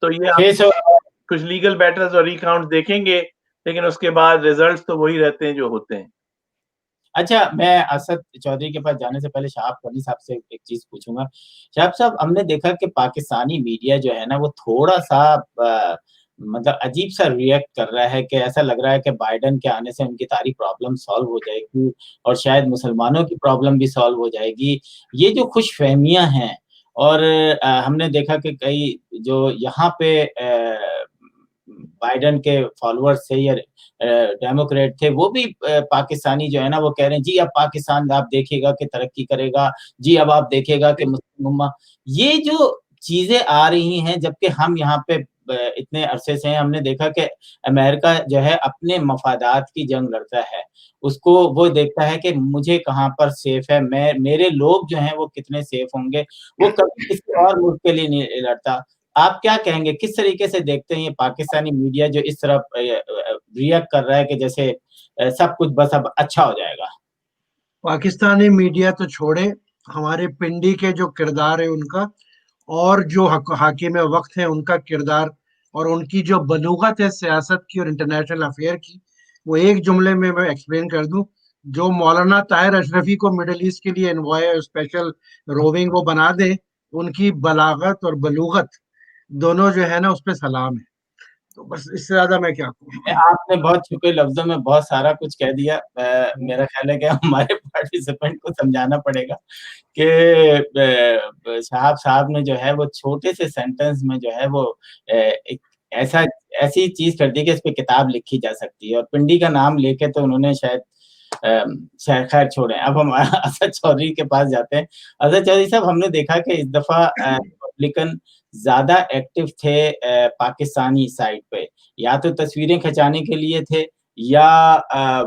तो ये आप कुछ लीगल बैटल्स और रिकाउंट देखेंगे, लेकिन उसके बाद रिजल्ट्स तो वही रहते हैं जो होते हैं। अच्छा, मैं असद चौधरी के पास जाने से पहले शहाब गनी साहब से एक चीज पूछूंगा। शहाब साहब, हमने देखा कि पाकिस्तानी मीडिया जो है ना वो थोड़ा सा मतलब अजीब सा रिएक्ट कर रहा है, कि ऐसा लग रहा है कि बाइडेन के आने से उनकी सारी प्रॉब्लम सॉल्व हो जाएगी और शायद मुसलमानों की प्रॉब्लम भी सॉल्व हो जाएगी। ये जो खुशफहमियां हैं, और हमने देखा कि कई जो यहाँ पे बाइडेन के फॉलोअर्स थे या डेमोक्रेट थे, वो भी पाकिस्तानी जो है ना वो कह रहे हैं जी अब पाकिस्तान आप देखिएगा कि तरक्की करेगा, जी अब आप देखिएगा कि मुस्लिम उम्मा, ये जो चीजें आ रही हैं, जबकि हम यहाँ पे इतने अरसे से हैं, हमने देखा कि अमेरिका जो है अपने मफादात की जंग लड़ता है। उसको वो देखता है कि मुझे कहाँ पर सेफ है, मेरे लोग जो हैं वो कितने सेफ होंगे, वो कभी किसी और मुल्क के लिए नहीं लड़ता। आप क्या कहेंगे, किस तरीके से देखते हैं ये पाकिस्तानी मीडिया जो इस तरह रिएक्ट कर रहा है कि जैसे सब कुछ बस अब अच्छा हो जाएगा? पाकिस्तानी मीडिया तो छोड़े, हमारे पिंडी के जो किरदार है उनका, और जो हाकिम वक्त है उनका किरदार, और उनकी जो बलूगत है सियासत की और इंटरनेशनल अफेयर की, वो एक जुमले में मैं एक्सप्लेन कर दूं। जो मौलाना ताहिर अशरफी को मिडिल ईस्ट के लिए एनवॉय स्पेशल रोविंग वो बना दे, उनकी बलागत और बलूगत दोनों जो है ना उस पर सलाम है। तो बस इससे ज्यादा मैं क्या कहूँ। आपने बहुत छोटे लफ्जों में बहुत सारा कुछ कह दिया। मेरा ख्याल है कि हमारे पार्टिसिपेंट को समझाना पड़ेगा कि शहाब साहब ने जो है वो छोटे से सेंटेंस में जो है वो एक ऐसी चीज कर दी कि इस पे किताब लिखी जा सकती है, और पिंडी का नाम लेके तो उन्होंने शायद खैर छोड़ें। अब हम असद चौधरी के पास जाते हैं। असद चौधरी साहब, हमने देखा कि इस दफा रिपब्लिकन ज्यादा एक्टिव थे पाकिस्तानी साइड पे, या तो तस्वीरें खिंचाने के लिए थे, या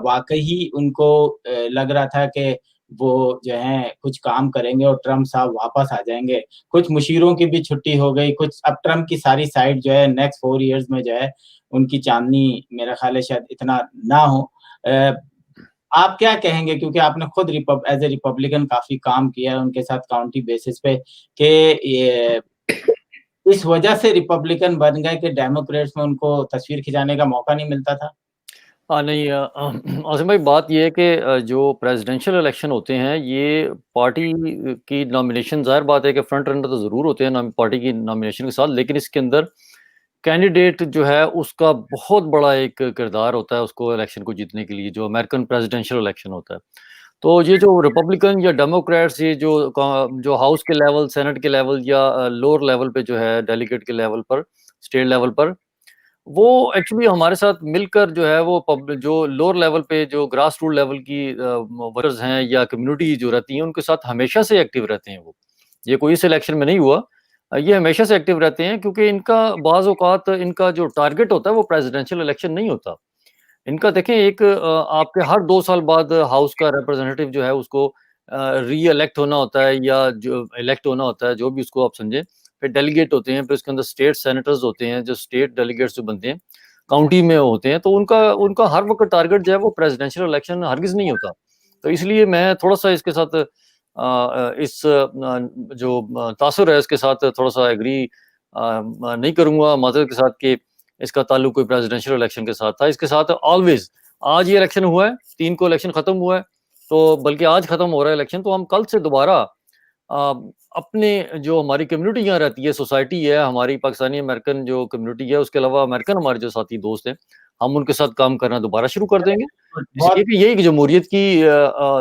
वाकई उनको लग रहा था कि वो जो है कुछ काम करेंगे और ट्रम्प साहब वापस आ जाएंगे। कुछ मुशीरों की भी छुट्टी हो गई, कुछ अब ट्रम्प की सारी साइड जो है नेक्स्ट 4 इयर्स में जो है उनकी चांदनी मेरा ख्याल है शायद इतना ना हो। आप क्या कहेंगे, क्योंकि आपने खुद एज ए रिपब्लिकन काफी काम किया है उनके साथ काउंटी बेसिस पे, कि ये इस वजह से रिपब्लिकन बन गए कि डेमोक्रेट्स में उनको तस्वीर खिंचाने का मौका नहीं मिलता था? नहीं, आसिम भाई, बात ये है कि जो प्रेसिडेंशियल इलेक्शन होते हैं ये पार्टी की नॉमिनेशन, ज़ाहिर बात है कि फ्रंट रनर तो ज़रूर होते हैं पार्टी की नॉमिनेशन के साथ, लेकिन इसके अंदर कैंडिडेट जो है उसका बहुत बड़ा एक किरदार होता है उसको इलेक्शन को जीतने के लिए, जो अमेरिकन प्रेसिडेंशियल इलेक्शन होता है। तो ये जो रिपब्लिकन या डेमोक्रेट्स, ये जो हाउस के लेवल, सेनेट के लेवल या लोअर लेवल पे जो है डेलीगेट के लेवल पर, स्टेट लेवल पर, वो एक्चुअली हमारे साथ मिलकर जो है वो जो लोअर लेवल पे जो ग्रास रूट लेवल की वर्कर्स हैं या कम्युनिटी जो रहती हैं उनके साथ हमेशा से एक्टिव रहते हैं वो। ये कोई इस इलेक्शन में नहीं हुआ, ये हमेशा से एक्टिव रहते हैं, क्योंकि इनका बाज़ औक़ात इनका जो टारगेट होता है वो प्रेसिडेंशियल इलेक्शन नहीं होता। इनका देखें, एक आपके हर 2 साल बाद हाउस का रिप्रेजेंटेटिव जो है उसको री-इलेक्ट होना होता है, या जो इलेक्ट होना होता है, जो भी उसको आप समझें। फिर डेलीगेट होते हैं, फिर उसके अंदर स्टेट सेनेटर्स होते हैं, जो स्टेट डेलीगेट्स जो बनते हैं, काउंटी में होते हैं। तो उनका उनका हर वक़्त टारगेट जो है वो प्रेसिडेंशियल इलेक्शन हरगिज़ नहीं होता। तो इसलिए मैं थोड़ा-सा इसके साथ इस जो तासुर है इसके साथ थोड़ा-सा एग्री नहीं करूँगा माज़रत के साथ कि इसका ताल्लुक कोई प्रेसिडेंशियल इलेक्शन के साथ था। इसके साथ ऑलवेज़, आज ये इलेक्शन हुआ है, 3 को इलेक्शन खत्म हुआ है, तो बल्कि आज खत्म हो रहा है इलेक्शन, तो हम कल से दोबारा अपने जो हमारी कम्युनिटी यहाँ रहती है, सोसाइटी है, हमारी पाकिस्तानी अमेरिकन जो कम्युनिटी है, उसके अलावा अमेरिकन हमारे जो साथी दोस्त हैं, हम उनके साथ काम करना दोबारा शुरू कर देंगे। इसलिए कि यही जमहूरियत की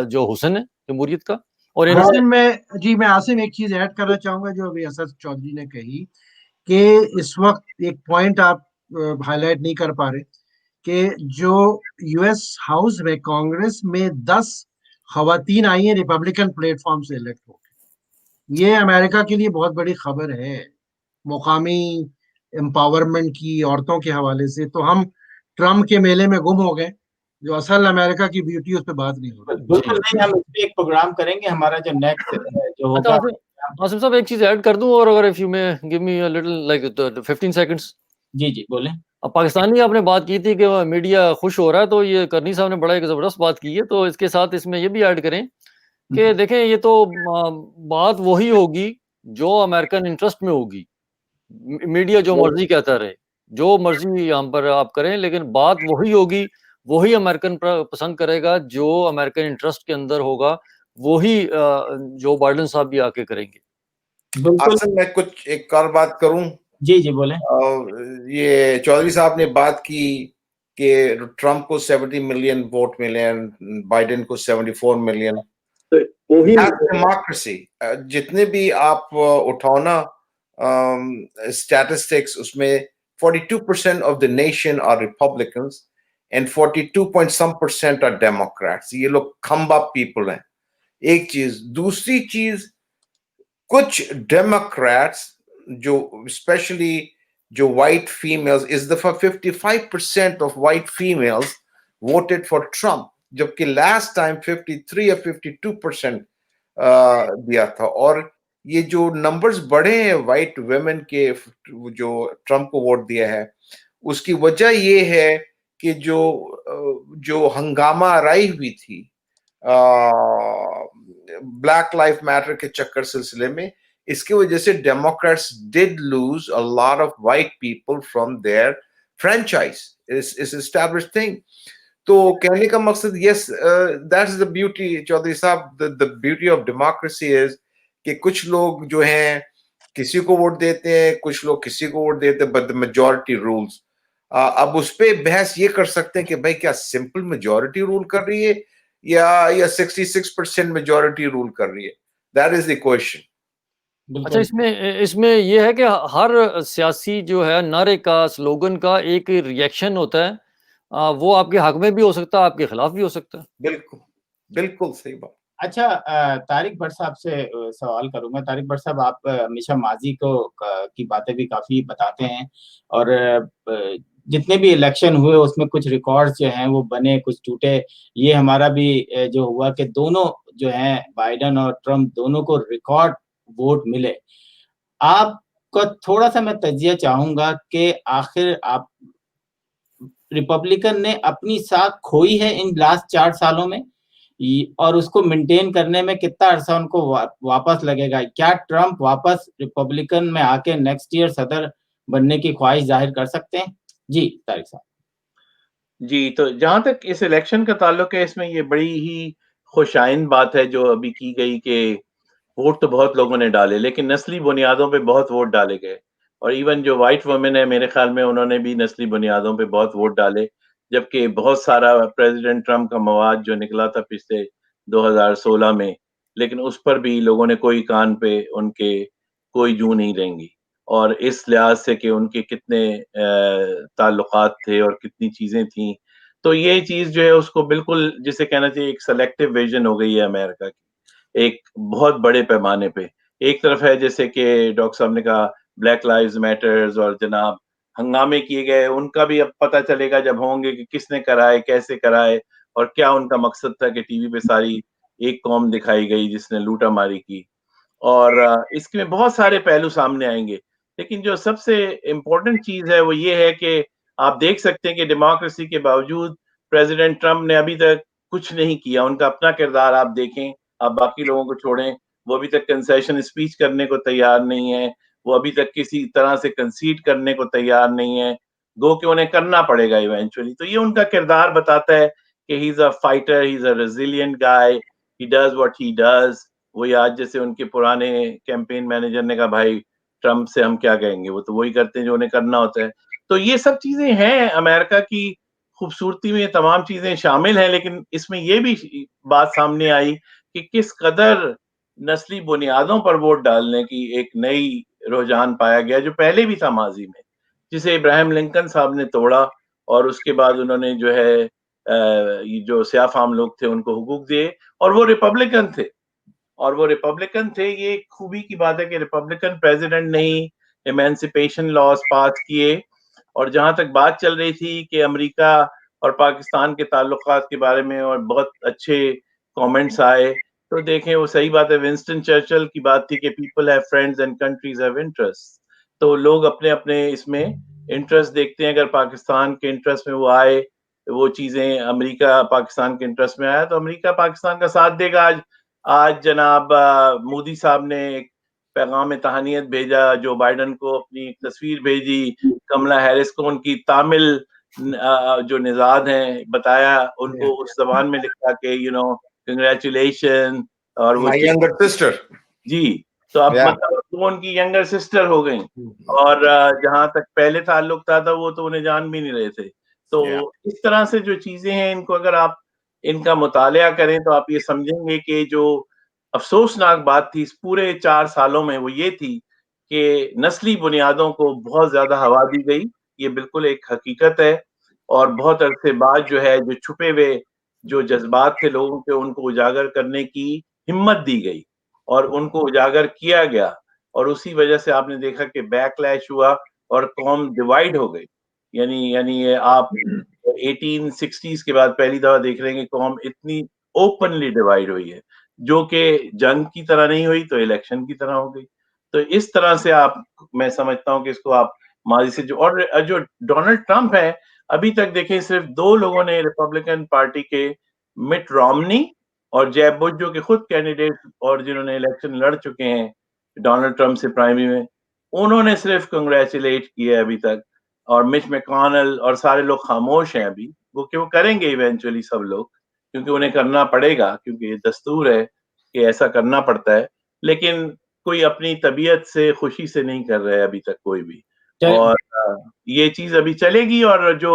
जो हुस्न है जमहूरियत का। और आसिम एक चीज ऐड करना चाहूंगा जो अभी असद चौधरी ने कही, कि इस वक्त एक पॉइंट आप हाईलाइट नहीं कर पा रहे, कि जो यूएस हाउस में कांग्रेस में 10 खवातीन आई हैं रिपब्लिकन प्लेटफॉर्म से इलेक्ट हो। ये अमेरिका के लिए बहुत बड़ी खबर है, मुकामी एम्पावरमेंट की, औरतों के हवाले से। तो हम ट्रम्प के मेले में गुम हो गए, जो असल अमेरिका की ब्यूटी उस पर बात नहीं हो रही। बिल्कुल नहीं, हम इस पे एक प्रोग्राम करेंगे, हमारा जो नेक्स्ट जो अच्छा, होगा। आसिम साहब, एक चीज़ ऐड कर दूँ, और अगर if you may give me a little like 15 seconds. जी, जी, बोलें। अब पाकिस्तानी आपने बात की थी कि मीडिया खुश हो रहा है, तो ये करनी साहब ने बड़ा एक ज़बरदस्त बात की है, तो इसके साथ इसमें ये भी ऐड करें कि देखें, ये तो बात वही होगी जो अमेरिकन इंटरेस्ट में होगी। मीडिया जो मर्जी कहता रहे, जो मर्जी यहाँ पर आप करें, लेकिन बात वही होगी, वही अमेरिकन पसंद करेगा, जो अमेरिकन इंटरेस्ट के अंदर होगा, वही जो बाइडेन साहब भी आके करेंगे। आसिम, मैं कुछ एक और बात करूं? जी, जी, बोलें। ये चौधरी साहब ने बात की कि ट्रम्प को 70 मिलियन वोट मिले, बाइडेन को 74 मिलियन। डेमोक्रेसी, जितने भी आप उठाओ ना स्टैटिस्टिक्स, उसमें 42% of the nation are Republicans and 42% are Democrats. ये लोग खंबा पीपल हैं। एक चीज, दूसरी चीज, कुछ डेमोक्रेट्स जो स्पेशली जो white females, इस दफा 55% of white females voted for Trump, जबकि लास्ट टाइम 53 या 52% दिया था। और ये जो नंबर्स बढ़े हैं वाइट वुमेन के जो ट्रम्प को वोट दिया है, उसकी वजह ये है कि जो हंगामा राई हुई थी ब्लैक लाइफ मैटर के चक्कर सिलसिले में, इसकी वजह से Democrats did lose a lot of white people from their franchise, इस एस्टैब्लिश्ड थिंग। तो कहने का मकसद, yes that's the beauty Chaudhry साहब, the beauty of democracy is कि कुछ लोग जो हैं किसी को वोट देते हैं, कुछ लोग किसी को वोट देते हैं, बट द मेजॉरिटी रूल्स। अब उस पे बहस ये कर सकते हैं कि भाई क्या सिंपल मेजॉरिटी रूल कर रही है या 66% मेजॉरिटी रूल कर रही है, दैट इज द क्वेश्चन। अच्छा, इसमें ये है कि हर सियासी जो है नारे का, स्लोगन का एक रिएक्शन होता है, वो आपके हक में भी हो सकता है, आपके खिलाफ भी हो सकता है। बिल्कुल बिल्कुल सही बात। अच्छा, तारिक भट्ट साहब से सवाल करूंगा। तारिक भट्ट साहब, आप हमेशा माजी की बातें भी काफी बताते हैं, और जितने भी इलेक्शन हुए उसमें कुछ रिकॉर्ड्स जो हैं वो बने, कुछ टूटे। ये हमारा भी जो हुआ कि दोनों जो हैं, बाइडेन और ट्रम्प, दोनों को रिकॉर्ड वोट मिले। आपका थोड़ा सा मैं तजिया चाहूंगा कि आखिर आप रिपब्लिकन ने अपनी साख खोई है इन लास्ट 4 सालों में, और उसको मेंटेन करने में कितना अरसा उनको वापस लगेगा? क्या ट्रम्प वापस रिपब्लिकन में आके नेक्स्ट ईयर सदर बनने की ख्वाहिश जाहिर कर सकते हैं? जी तारिक साहब। जी, तो जहां तक इस इलेक्शन का ताल्लुक है, इसमें ये बड़ी ही खुशाइन बात है जो अभी की गई कि वोट तो बहुत लोगों ने डाले, लेकिन नस्ली बुनियादों पे बहुत वोट डाले गए। और इवन जो व्हाइट वुमेन है, मेरे ख्याल में उन्होंने भी नस्ली बुनियादों पे बहुत वोट डाले, जबकि बहुत सारा प्रेसिडेंट ट्रम्प का मवाद जो निकला था पिछले 2016 में, लेकिन उस पर भी लोगों ने कोई कान पे उनके कोई जू नहीं रेंगी। और इस लिहाज से कि उनके कितने ताल्लुकात थे और कितनी चीजें थी, तो ये चीज जो है उसको बिल्कुल, जिसे कहना चाहिए, एक सेलेक्टिव विजन हो गई है अमेरिका की, एक बहुत बड़े पैमाने पे। एक तरफ है जैसे कि डॉक्टर साहब ने कहा ब्लैक लाइव्स मैटर्स, और जनाब हंगामे किए गए, उनका भी अब पता चलेगा जब होंगे कि किसने कराए, कैसे कराए, और क्या उनका मकसद था कि टीवी पे सारी एक कौम दिखाई गई जिसने लूटा मारी की। और इसमें बहुत सारे पहलू सामने आएंगे, लेकिन जो सबसे इम्पोर्टेंट चीज है वो ये है कि आप देख सकते हैं कि डेमोक्रेसी के बावजूद प्रेसिडेंट ट्रम्प ने अभी तक कुछ नहीं किया। उनका अपना किरदार आप देखें, आप बाकी लोगों को छोड़ें, वो अभी तक कंसेशन स्पीच करने को तैयार नहीं है, वो अभी तक किसी तरह से कंसीड करने को तैयार नहीं है, गो कि उन्हें करना पड़ेगा इवेंचुअली। तो ये उनका किरदार बताता है कि he is a fighter, he is a resilient guy, he does what he does. वही आज जैसे उनके पुराने कैंपेन मैनेजर ने कहा, भाई ट्रम्प से हम क्या कहेंगे, वो तो वही करते हैं जो उन्हें करना होता है। तो ये सब चीजें हैं अमेरिका की खूबसूरती में, ये तमाम चीजें शामिल हैं, लेकिन इसमें ये भी बात सामने आई कि किस कदर नस्ली बुनियादों पर वोट डालने की एक नई रुझान पाया गया, जो पहले भी था माजी में, जिसे इब्राहिम लिंकन साहब ने तोड़ा, और उसके बाद उन्होंने जो है ये जो स्याफाम लोग थे उनको हुकूक दिए, और वो रिपब्लिकन थे। ये खूबी की बात है कि रिपब्लिकन प्रेसिडेंट ने ही इमेंसिपेशन लॉज पास किए। और जहां तक बात चल रही थी कि अमेरिका और पाकिस्तान के ताल्लुकात के बारे में और बहुत अच्छे कमेंट्स आए, तो देखें वो सही बात है। विंस्टन चर्चिल की बात थी कि people have friends and countries have interest. तो लोग अपने अपने इसमें इंटरेस्ट देखते हैं। अगर पाकिस्तान के इंटरेस्ट में वो आए, वो चीजें अमेरिका पाकिस्तान के इंटरेस्ट में आया, तो अमेरिका पाकिस्तान का साथ देगा। आज जनाब मोदी साहब ने एक पैगाम तहनीत भेजा, जो बाइडन को अपनी तस्वीर भेजी, कमला हैरिस को उनकी तामिल जो निजाद हैं बताया, उनको उस जबान में लिखा के कंग्रेचुलेशन। और वो माय यंगर सिस्टर, जी, तो अब मतलब वो उनकी यंगर सिस्टर हो गई। और जहां तक पहले ताल्लुक था वो तो उन्हें जान भी नहीं रहे थे। तो इस तरह से जो चीजें हैं, इनको अगर आप इनका मुतालिया करें तो आप ये समझेंगे कि जो अफसोसनाक बात थी इस पूरे 4 सालों में, वो ये थी कि नस्ली बुनियादों को बहुत ज्यादा हवा दी गई। ये बिल्कुल एक हकीकत है। और बहुत अरसे बाद जो है, जो छुपे हुए जो जज्बात थे लोगों के, उनको उजागर करने की हिम्मत दी गई और उनको उजागर किया गया। और उसी वजह से आपने देखा कि बैकलैश हुआ, और कौम डिवाइड हो गई। यानी ये आप 1860s के बाद पहली दफा देख रहे हैं कि कौम इतनी ओपनली डिवाइड हुई है, जो कि जंग की तरह नहीं हुई तो इलेक्शन की तरह हो गई। तो इस तरह से आप, मैं समझता हूं कि इसको आप माजी से जो डोनाल्ड ट्रंप है, अभी तक देखें सिर्फ 2 लोगों ने रिपब्लिकन पार्टी के, मिट रोमनी और जेब बुश, जो कि खुद कैंडिडेट और जिन्होंने इलेक्शन लड़ चुके हैं डोनाल्ड ट्रंप से प्राइमरी में, उन्होंने सिर्फ कंग्रेचुलेट किया अभी तक। और मिच मैकॉनल और सारे लोग खामोश हैं अभी। वो करेंगे इवेंचुअली सब लोग, क्योंकि उन्हें करना पड़ेगा, क्योंकि ये दस्तूर है कि ऐसा करना पड़ता है। लेकिन कोई अपनी तबीयत से खुशी से नहीं कर रहा है अभी तक कोई भी। और ये चीज अभी चलेगी। और जो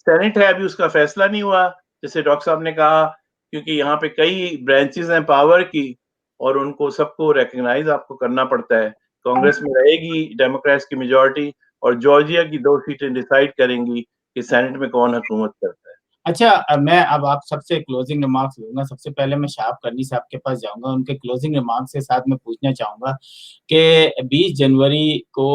सेनेट है अभी उसका फैसला नहीं हुआ, जैसे डॉक्टर साहब ने कहा, क्योंकि यहाँ पे कई ब्रांचेस हैं पावर की और उनको सबको रिकग्नाइज आपको करना पड़ता है। कांग्रेस में रहेगी डेमोक्रेट्स की मेजोरिटी और जॉर्जिया की 2 सीटें डिसाइड करेंगी कि सेनेट में कौन हुकूमत करता है। अच्छा, मैं अब आप सबसे क्लोजिंग रिमार्क्स लूंगा। सबसे पहले मैं शाह करनी साहब के पास जाऊंगा, उनके क्लोजिंग रिमार्क्स के साथ मैं पूछना चाहूंगा कि 20 जनवरी को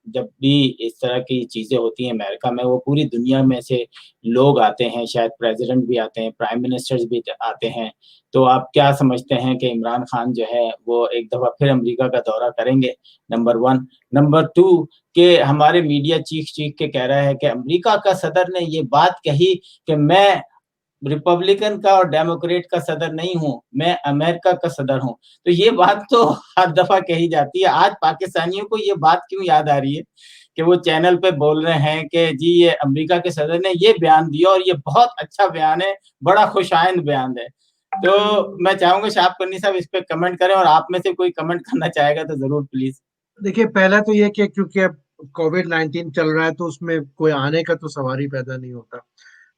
जब भी इस तरह की चीजें होती हैं अमेरिका में, वो पूरी दुनिया में से लोग आते हैं, शायद प्रेसिडेंट भी आते हैं, प्राइम मिनिस्टर्स भी आते हैं। तो आप क्या समझते हैं कि इमरान खान जो है वो एक दफा फिर अमेरिका का दौरा करेंगे? नंबर 1। नंबर 2 कि हमारे मीडिया चीख के कह रहा है कि अमेरिका का सदर ने ये बात कही कि मैं रिपब्लिकन का और डेमोक्रेट का सदर नहीं हूं, मैं अमेरिका का सदर हूं। तो ये बात तो हर दफा कही जाती है। आज पाकिस्तानियों को ये बात क्यों याद आ रही है कि वो चैनल पे बोल रहे हैं कि जी ये अमेरिका के सदर ने ये बयान दिया और ये बहुत अच्छा बयान है, बड़ा खुशाइंद बयान है। तो मैं चाहूंगा शाह पन्नी साहब इस पे कमेंट करें, और आप में से कोई कमेंट करना चाहेगा तो जरूर प्लीज। देखिए, पहला तो ये कि क्योंकि अब कोविड-19 चल रहा है तो उसमें कोई आने का तो सवाल ही पैदा नहीं होता।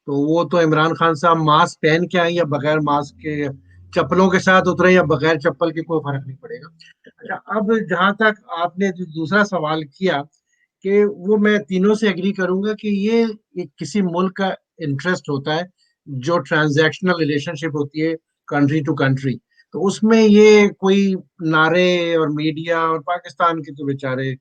तो वो तो इमरान खान साहब मास्क पहन के आए या बगैर मास्क के, चप्पलों के साथ उतरे या बगैर चप्पल के, कोई फर्क नहीं पड़ेगा। अच्छा, अब जहां तक आपने जो दूसरा सवाल किया कि वो मैं तीनों से एग्री करूंगा कि ये किसी मुल्क का इंटरेस्ट होता है, जो ट्रांजैक्शनल रिलेशनशिप होती है कंट्री टू कंट्री। तो उसमें ये कोई नारे और मीडिया और पाकिस्तान के तो बेचारे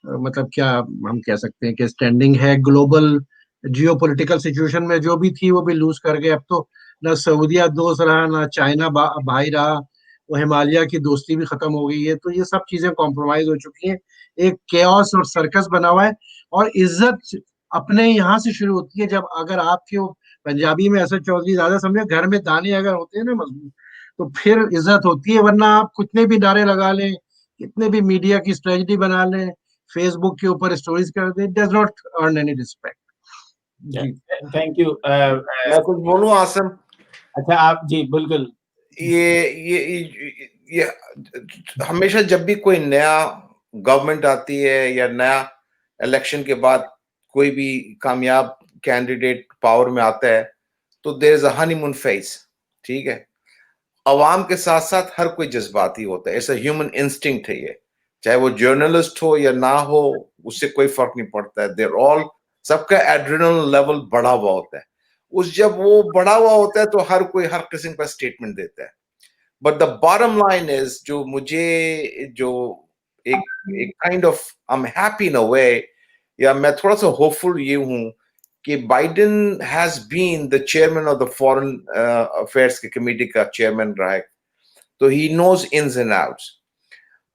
मतलब क्या हम कह सकते हैं कि स्टैंडिंग है ग्लोबल जियो पोलिटिकल सिचुएशन में, जो भी थी वो भी लूज कर गए। अब तो ना सऊदिया दोस्त रहा, ना चाइना भाई रहा, वो हिमालय की दोस्ती भी खत्म हो गई है। तो ये सब चीजें कॉम्प्रोमाइज हो चुकी हैं, एक केओस और सर्कस बना हुआ है। और इज्जत अपने यहाँ से शुरू होती है, जब अगर आपके पंजाबी में असद चौधरी ज्यादा समझे, घर में दाने अगर होते हैं ना मजबूत, तो फिर इज्जत होती है। वरना आप कितने भी नारे लगा लें, कितने भी मीडिया की स्ट्रेटजी बना लें, फेसबुक के ऊपर स्टोरीज कर दें, it does not earn any respect. जी थैंक यू। मैं कुछ बोलूं आसिम? अच्छा, आप जी बिल्कुल। ये हमेशा जब भी कोई नया गवर्नमेंट आती है या नया इलेक्शन के बाद कोई भी कामयाब कैंडिडेट पावर में आता है, तो there is a honeymoon phase. ठीक है, अवाम के साथ साथ हर कोई जज्बाती होता है, ऐसा ह्यूमन इंस्टिंक्ट है ये। चाहे वो जर्नलिस्ट हो या ना हो, उससे कोई फर्क नहीं पड़ता है। देयर ऑल, सबका एड्रेनल लेवल बढ़ा हुआ होता है। जब वो बढ़ा हुआ होता है तो हर कोई हर किस्म का स्टेटमेंट देता है। But the bottom line is, जो एक kind of I am happy in a way, या मैं थोड़ा सा होपफुल ये हूं कि Biden has been the chairman of the foreign affairs के कमेटी का चेयरमैन रहा है, तो he knows ins and outs.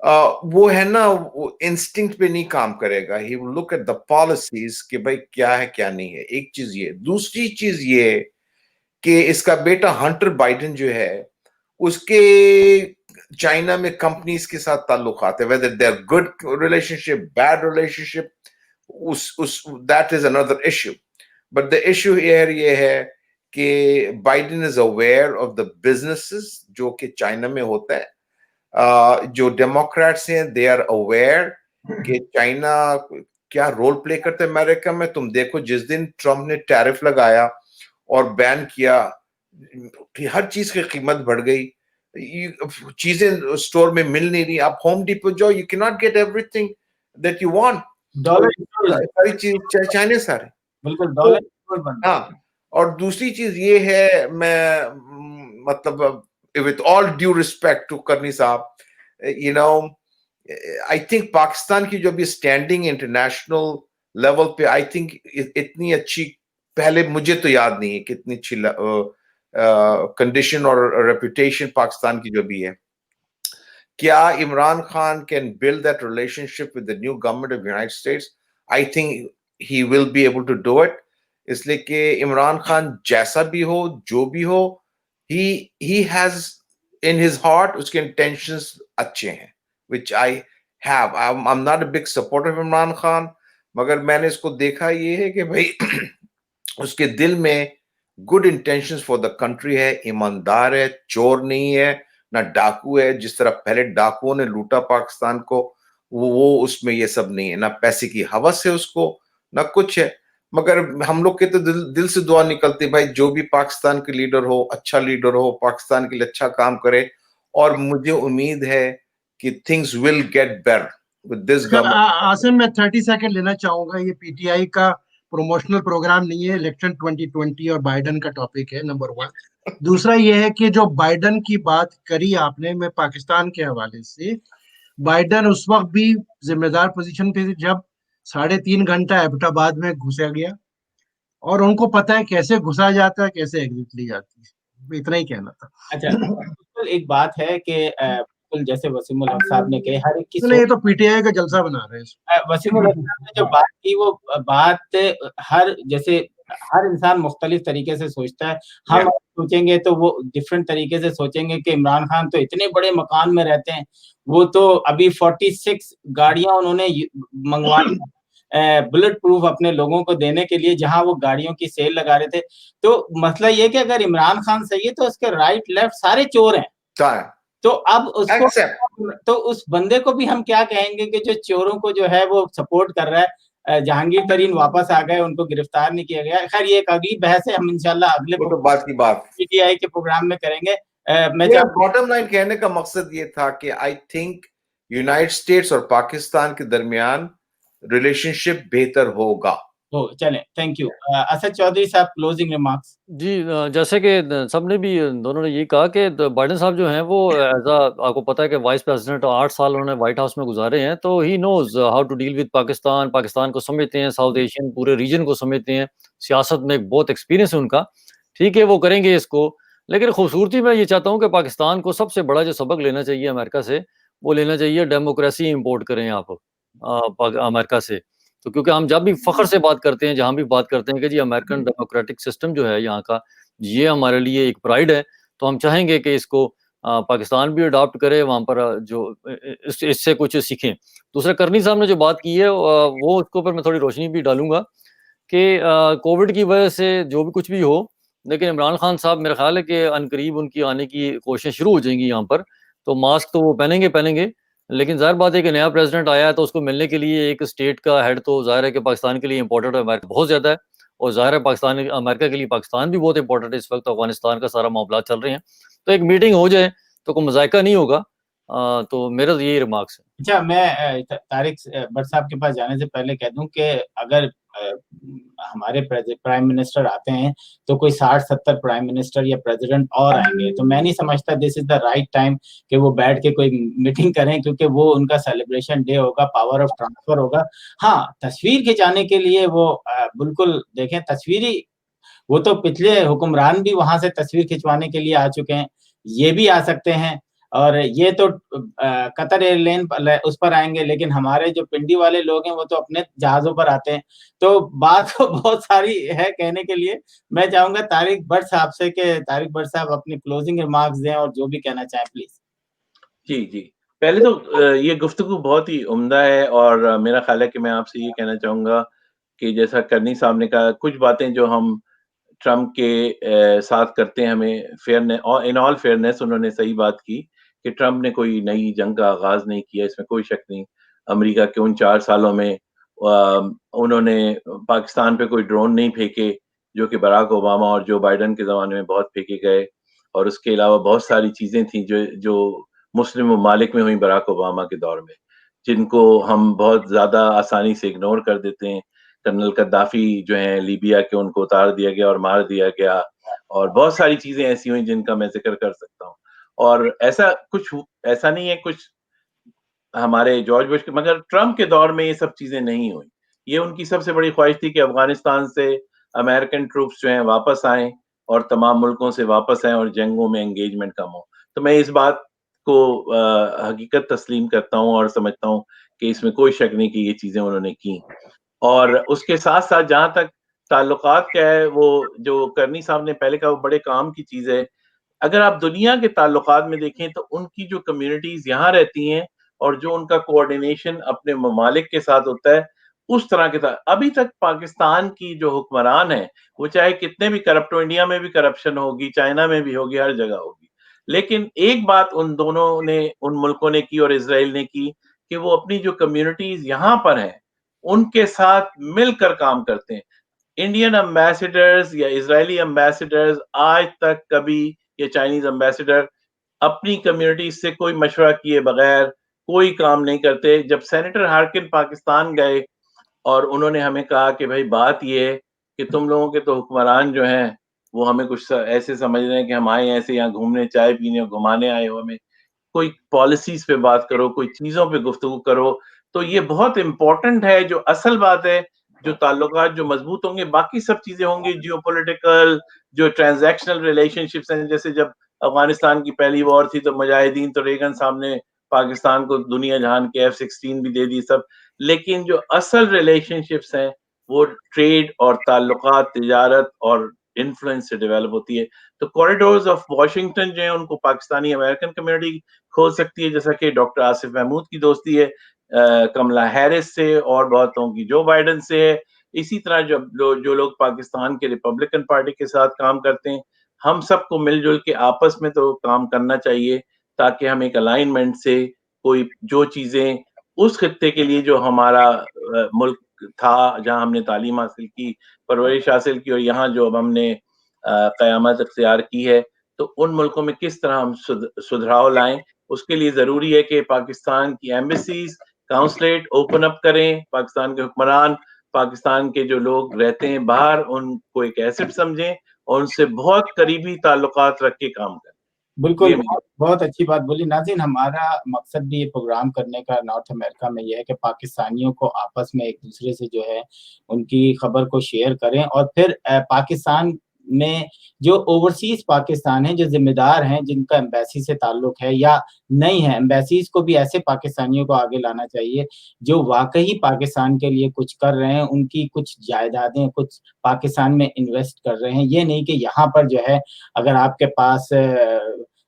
वो है ना, वो इंस्टिंक्ट पे नहीं काम करेगा। He will look at the policies कि भाई क्या है क्या नहीं है। एक चीज ये, दूसरी चीज ये कि इसका बेटा हंटर बाइडेन जो है, उसके चाइना में कंपनीज के साथ ताल्लुकात है, whether they are good relationship, bad relationship, उस that is another issue. But the issue here ये है कि Biden is aware of the businesses जो कि चाइना में होता है। जो डेमोक्रेट्स हैं, दे आर अवेयर कि चाइना क्या रोल प्ले करते हैं अमेरिका में। तुम देखो, जिस दिन ट्रम्प ने टैरिफ लगाया और बैन किया, हर चीज की कीमत बढ़ गई, चीजें स्टोर में मिल नहीं रही। आप होम डिपो जाओ, you can not get everything that you want. सारी चीज चाइनीज सारे, बिल्कुल डॉलर। हाँ। और दूसरी चीज ये है, मैं मतलब with all due respect to Karni sahab, you know, I think Pakistan की जो भी स्टैंडिंग इंटरनेशनल लेवल पे, आई थिंक इतनी अच्छी पहले मुझे तो याद नहीं है कि इतनी अच्छी कंडीशन और रेपुटेशन पाकिस्तान की जो भी है। क्या Imran Khan can build that relationship with the new government of United States? I think he will be able to do it, इसलिए कि इमरान खान जैसा भी हो, जो भी हो, he has in his heart उसके intentions अच्छे हैं, which I have. I'm not a big supporter of Imran Khan, मगर मैंने इसको देखा ये है कि भाई उसके दिल में good intentions for the country है, ईमानदार है, चोर नहीं है, ना डाकू है। जिस तरह पहले डाकुओं ने लूटा पाकिस्तान को, वो उसमें ये सब नहीं है, ना पैसे की हवस है उसको, ना कुछ है। मगर हम लोग के तो दिल से दुआ निकलती भाई, जो भी पाकिस्तान के लीडर हो, अच्छा लीडर हो, पाकिस्तान के लिए अच्छा काम करे, और मुझे उम्मीद है कि things will get better with this government. Asim, मैं 30 सेकंड लेना चाहूंगा। ये पीटीआई का प्रमोशनल प्रोग्राम नहीं है, इलेक्शन 2020 और बाइडन का टॉपिक है, नंबर 1। दूसरा ये है कि जो बाइडन की बात करी आपने, मैं पाकिस्तान के हवाले से, बाइडन उस वक्त भी जिम्मेदार पोजीशन पे थे जब 3.5 घंटा एबटाबाद में घुसा गया, और उनको पता है कैसे घुसा जाता है, कैसे एग्जिट ली जाती है। इतना ही कहना था। अच्छा, बिल्कुल एक बात है कि बिल्कुल जैसे वसीमुल हक साहब ने कहे, हर एक की नहीं, ये तो पीटीआई का जलसा बना रहे हैं। वसीमुल हक साहब ने जो बात की, वो बात हर जैसे हर इंसान मुख्तलिफ तरीके से सोचता है। हम सोचेंगे तो वो डिफरेंट तरीके से सोचेंगे कि इमरान खान तो इतने बड़े मकान में रहते हैं, वो तो अभी 46 गाड़ियां उन्होंने मंगवाई बुलेट प्रूफ अपने लोगों को देने के लिए, जहां वो गाड़ियों की सेल लगा रहे थे। तो मसला ये कि अगर इमरान खान सही है तो उसके राइट लेफ्ट सारे चोर हैं। तो अब उसको तो उस बंदे को भी हम क्या कहेंगे कि जो चोरों को जो है वो सपोर्ट कर रहा है। जहांगीर तरीन वापस आ गए, उनको गिरफ्तार नहीं किया गया। खैर ये एक अगली बहस है, हम इंशाल्लाह अगले बात की बात पीटीआई के प्रोग्राम में करेंगे। मैं बॉटम लाइन कहने का मकसद ये था कि आई थिंक यूनाइटेड स्टेट्स और पाकिस्तान के दरमियान रिलेशनशिप बेहतर होगा। तो चलें, थैंक यू। असद चौधरी साहब, क्लोजिंग रिमार्क्स। जी, जैसे कि सबने भी, दोनों ने ये कहा कि बाइडेन साहब जो हैं वो एज आपको पता है कि वाइस प्रेसिडेंट 8 साल उन्होंने व्हाइट हाउस में गुजारे हैं, तो he knows how to deal with Pakistan. Pakistan को समझते हैं, साउथ एशियन पूरे रीजन को समझते हैं, सियासत में एक बहुत एक्सपीरियंस है उनका। ठीक है, वो करेंगे इसको, लेकिन खूबसूरती मैं ये चाहता हूँ कि पाकिस्तान को सबसे बड़ा जो सबक लेना चाहिए अमेरिका से, वो लेना चाहिए डेमोक्रेसी इम्पोर्ट करें आप अमेरिका से। तो क्योंकि हम जब भी फख्र से बात करते हैं, जहाँ भी बात करते हैं कि जी अमेरिकन डेमोक्रेटिक सिस्टम जो है यहाँ का, ये हमारे लिए एक प्राइड है, तो हम चाहेंगे कि इसको पाकिस्तान भी अडॉप्ट करे, वहाँ पर इससे कुछ सीखें। दूसरा, करनी साहब ने जो बात की है वो उसके ऊपर मैं थोड़ी रोशनी भी डालूंगा कि कोविड की वजह से जो भी कुछ भी हो, लेकिन इमरान खान साहब मेरा ख्याल है कि अनकरीब उनकी आने की कोशिशें शुरू हो जाएंगी यहाँ पर, तो मास्क तो वो पहनेंगे। लेकिन ज़ाहिर बात है कि नया प्रेसिडेंट आया है, तो उसको मिलने के लिए एक स्टेट का हेड तो ज़ाहिर है कि पाकिस्तान के लिए इंपॉर्टेंट है, अमेरिका बहुत ज़्यादा है, और ज़ाहिर है पाकिस्तान अमेरिका के लिए पाकिस्तान भी बहुत इंपॉर्टेंट है। इस वक्त अफगानिस्तान का सारा मामला चल रहे हैं, तो एक मीटिंग हो जाए तो कोई मजायका नहीं होगा। तो मेरा तो यही रिमार्क्स है। अच्छा, मैं तारिक भट्ट साहब के पास जाने से पहले कह दूं कि अगर हमारे प्राइम मिनिस्टर आते हैं तो कोई 60-70 प्राइम मिनिस्टर या प्रेसिडेंट और आएंगे, तो मैं नहीं समझता this is the right time कि वो बैठ के कोई मीटिंग करें, क्योंकि वो उनका सेलिब्रेशन डे होगा, पावर ऑफ ट्रांसफर होगा। हाँ, तस्वीर खिंचाने के लिए वो बिल्कुल देखें, तस्वीरी वो तो पिछले हुक्मरान भी वहां से तस्वीर खिंचवाने के लिए आ चुके हैं, ये भी आ सकते हैं, और ये तो कतर एयरलाइन उस पर आएंगे, लेकिन हमारे जो पिंडी वाले लोग हैं वो तो अपने जहाजों पर आते हैं। तो बात तो बहुत सारी है कहने के लिए। मैं चाहूंगा तारिक भट्ट साहब से कि तारिक भट्ट साहब अपनी क्लोजिंग रिमार्क्स दें और जो भी कहना चाहें प्लीज। जी, जी। पहले तो ये गुफ्तगू बहुत ही उम्दा है, और मेरा ख्याल है कि मैं आपसे ये कहना चाहूँगा कि जैसा करनी साहब ने कहा, कुछ बातें जो हम ट्रम्प के साथ करते हैं, हमें इन ऑल फेयरनेस उन्होंने सही बात की कि ट्रम्प ने कोई नई जंग का आगाज़ नहीं किया, इसमें कोई शक नहीं। अमेरिका के उन 4 सालों में उन्होंने पाकिस्तान पे कोई ड्रोन नहीं फेंके, जो कि बराक ओबामा और जो बाइडेन के ज़माने में बहुत फेंके गए, और उसके अलावा बहुत सारी चीज़ें थी जो मुस्लिम ममालिक में हुई बराक ओबामा के दौर में, जिनको हम बहुत ज़्यादा आसानी से इग्नोर कर देते हैं। कर्नल गद्दाफी जो हैं लीबिया के, उनको उतार दिया गया और मार दिया गया, और बहुत सारी चीज़ें ऐसी हुई जिनका मैं ज़िक्र कर सकता हूँ। और ऐसा नहीं है, कुछ हमारे जॉर्ज बुश के, मगर ट्रम्प के दौर में ये सब चीजें नहीं हुई। ये उनकी सबसे बड़ी ख्वाहिश थी कि अफगानिस्तान से अमेरिकन ट्रूप्स जो हैं वापस आएं और तमाम मुल्कों से वापस आएं और जंगों में एंगेजमेंट कम हो। तो मैं इस बात को हकीकत तस्लीम करता हूं और समझता हूं कि इसमें कोई शक नहीं कि ये चीजें उन्होंने की। और उसके साथ साथ जहां तक ताल्लुकात का है, वो जो करनी साहब ने पहले कहा, वो बड़े काम की चीज है। अगर आप दुनिया के ताल्लुकात में देखें तो उनकी जो कम्युनिटीज यहाँ रहती हैं और जो उनका कोऑर्डिनेशन अपने ममालिक के साथ होता है, उस तरह के साथ अभी तक पाकिस्तान की जो हुक्मरान है, वो चाहे कितने भी करप्ट हो, इंडिया में भी करप्शन होगी, चाइना में भी होगी, हर जगह होगी, लेकिन एक बात उन दोनों ने, उन मुल्कों ने की और इसराइल ने की, कि वो अपनी जो कम्युनिटीज यहाँ पर हैं उनके साथ मिलकर काम करते हैं। इंडियन एम्बेसडर्स या इजरायली एम्बेसडर्स आज तक कभी, ये चाइनीज एम्बेसडर, अपनी कम्युनिटी से कोई मशवरा किए बगैर कोई काम नहीं करते। जब सेनेटर हार्किन पाकिस्तान गए और उन्होंने हमें कहा कि भाई बात ये है कि तुम लोगों के तो हुक्मरान जो हैं वो हमें कुछ ऐसे समझ रहे हैं कि हम आए ऐसे यहाँ घूमने, चाय पीने और घुमाने आए हो, हमें कोई पॉलिसीज पे बात करो, कोई चीजों पे गुफ्तगू करो। तो ये बहुत इंपॉर्टेंट है। जो असल बात है, जो ताल्लुकात जो मजबूत होंगे, बाकी सब चीजें होंगी जियोपॉलिटिकल, जो ट्रांजैक्शनल रिलेशनशिप्स हैं। जैसे जब अफगानिस्तान की पहली वॉर थी तो मुजाहिदीन, तो रेगन साहब ने पाकिस्तान को दुनिया जहान के F-16 भी दे दी सब। लेकिन जो असल रिलेशनशिप्स हैं वो ट्रेड और ताल्लुकात, तिजारत और इन्फ्लुएंस से डेवलप होती है। तो कॉरिडोर्स ऑफ वॉशिंगटन जो है उनको पाकिस्तानी अमेरिकन कम्युनिटी खोल सकती है, जैसा कि डॉक्टर आसिफ महमूद की दोस्ती है कमला हैरिस से और बहुतों की जो बाइडन से है। इसी तरह जो लोग पाकिस्तान के रिपब्लिकन पार्टी के साथ काम करते हैं, हम सबको मिलजुल के आपस में तो काम करना चाहिए, ताकि हम एक अलाइनमेंट से कोई जो चीजें उस खित्ते के लिए, जो हमारा मुल्क था जहां हमने तालीम हासिल की, परवरिश हासिल की, और यहाँ जो अब हमने क़यामत अख्तियार की है, तो उन मुल्कों में किस तरह हम सुधराव लाएं। उसके लिए जरूरी है कि पाकिस्तान की एम्बेसीज, काउंसलेट ओपन अप करें, पाकिस्तान के हुक्मरान, पाकिस्तान के जो लोग रहते हैं बाहर, उनको एक एसेट समझें और उनसे बहुत करीबी ताल्लुकात रख के काम करें। बिल्कुल, बहुत अच्छी बात बोली नाज़रीन। हमारा मकसद भी ये प्रोग्राम करने का नॉर्थ अमेरिका में ये है कि पाकिस्तानियों को आपस में एक-दूसरे से जो है उनकी खबर को शेयर करें, और फिर पाकिस्तान में जो ओवरसीज़ पाकिस्तान है, जो ज़िम्मेदार हैं, जिनका एम्बेसी से ताल्लुक है या नहीं है, एम्बेसीज़ को भी ऐसे पाकिस्तानियों को आगे लाना चाहिए जो वाक़ई पाकिस्तान के लिए कुछ कर रहे हैं, उनकी कुछ जायदादें कुछ पाकिस्तान में इन्वेस्ट कर रहे हैं। ये नहीं कि यहाँ पर जो है अगर आपके पास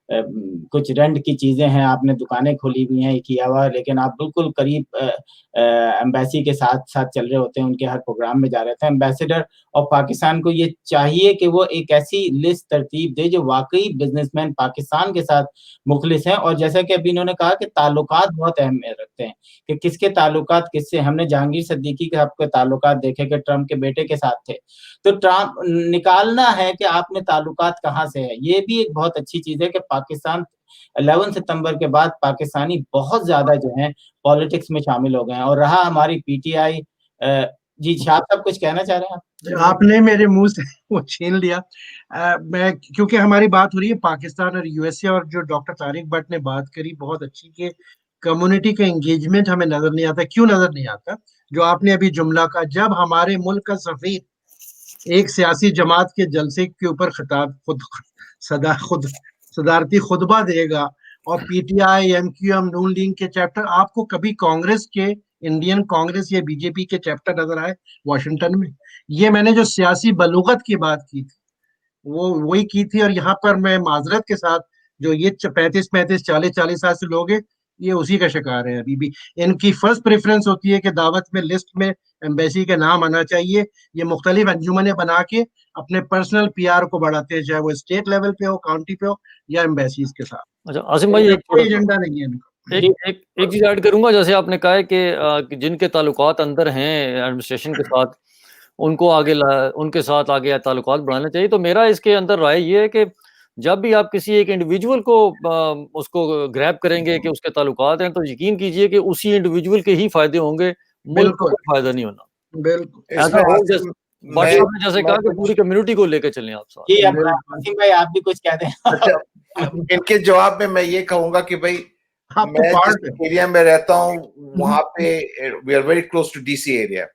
कुछ रेंट की चीज़ें हैं, आपने दुकानें खोली हुई हैं, किया हुआ है, लेकिन आप बिल्कुल करीब एम्बेसी के साथ-साथ चल रहे होते हैं, उनके हर प्रोग्राम में जा रहे होते हैं। एम्बेसडर ऑफ पाकिस्तान को ये चाहिए कि वो एक ऐसी लिस्ट तरतीब दे जो वाक़ई बिज़नेसमैन पाकिस्तान के साथ मुख़लिस हैं, और जैसा कि अभी इन्होंने कहा कि ताल्लुकात बहुत अहमियत रखते हैं, कि किसके ताल्लुकात किससे। हमने जहांगीर सिद्दीकी के आपके ताल्लुकात देखे कि ट्रम्प के बेटे के साथ थे। तो ट्रम्प निकालना है कि आपने ताल्लुकात कहाँ से है। ये भी एक बहुत अच्छी चीज़ है कि पाकिस्तान 11 सितंबर के बाद पाकिस्तानी बहुत ज़्यादा जो हैं पॉलिटिक्स में शामिल हो गए हैं, और रहा हमारी पीटीआई। जी, शाह साहब कुछ कहना चाह रहे हैं आप? आपने मेरे मुँह से वो छीन लिया। मैं, क्योंकि हमारी बात हो रही है पाकिस्तान और यूएसए, और जो डॉक्टर तारिक भट्ट ने बात करी बहुत अच्छी, कि कम्युनिटी का एंगेजमेंट हमें नजर नहीं आता। क्यों नजर नहीं आता? जो आपने अभी जुमला कहा, जब हमारे मुल्क का सफीर एक सियासी जमात के जलसे के ऊपर खिताब खुद सदारती खुतबा देगा, और पीटीआई, एमक्यूएम, नून लीग के चैप्टर, आपको कभी कांग्रेस के, इंडियन कांग्रेस या बीजेपी के चैप्टर नजर आए वाशिंगटन में? ये मैंने जो सियासी बलूगत की बात की थी वो वही की थी। और यहाँ पर मैं माजरत के साथ, जो ये 35-35, 40-40 साल से लोग हैं, ये उसी का शिकार है अभी भी। इनकी फर्स्ट प्रेफरेंस होती है कि दावत में लिस्ट में एम्बेसी का नाम आना चाहिए। ये मुख्तलिफ अंजुमने बना के अपने पर्सनल पीआर को बढ़ाते हैं, चाहे वो स्टेट लेवल पे हो, काउंटी पे हो, या एम्बेसीज के साथ। अच्छा आसिम भाई, एक कोई एजेंडा नहीं है इनका। एक चीज ऐड करूंगा। जैसे आपने कहा है कि जिनके ताल्लुकात अंदर हैं एडमिनिस्ट्रेशन के साथ, उनको उनके साथ आगे ताल्लुकात बढ़ाने चाहिए। तो मेरा इसके अंदर राय ये है कि जब भी आप किसी एक इंडिविजुअल को उसको ग्रैब करेंगे कि उसके ताल्लुकात हैं, तो यकीन कीजिए कि उसी इंडिविजुअल के ही फायदे होंगे, मुल्क को कोई फायदा नहीं होना। बिल्कुल ऐसा हो जैसे कहा कि पूरी कम्युनिटी को लेकर चलें आप साथ। जी, अब आसिम भाई आप भी कुछ कह दें। अच्छा, इनके जवाब में मैं ये कहूंगा कि भाई आपको मैं पार्ट जिस एरिया में रहता हूँ वहां पे we are very close to DC area.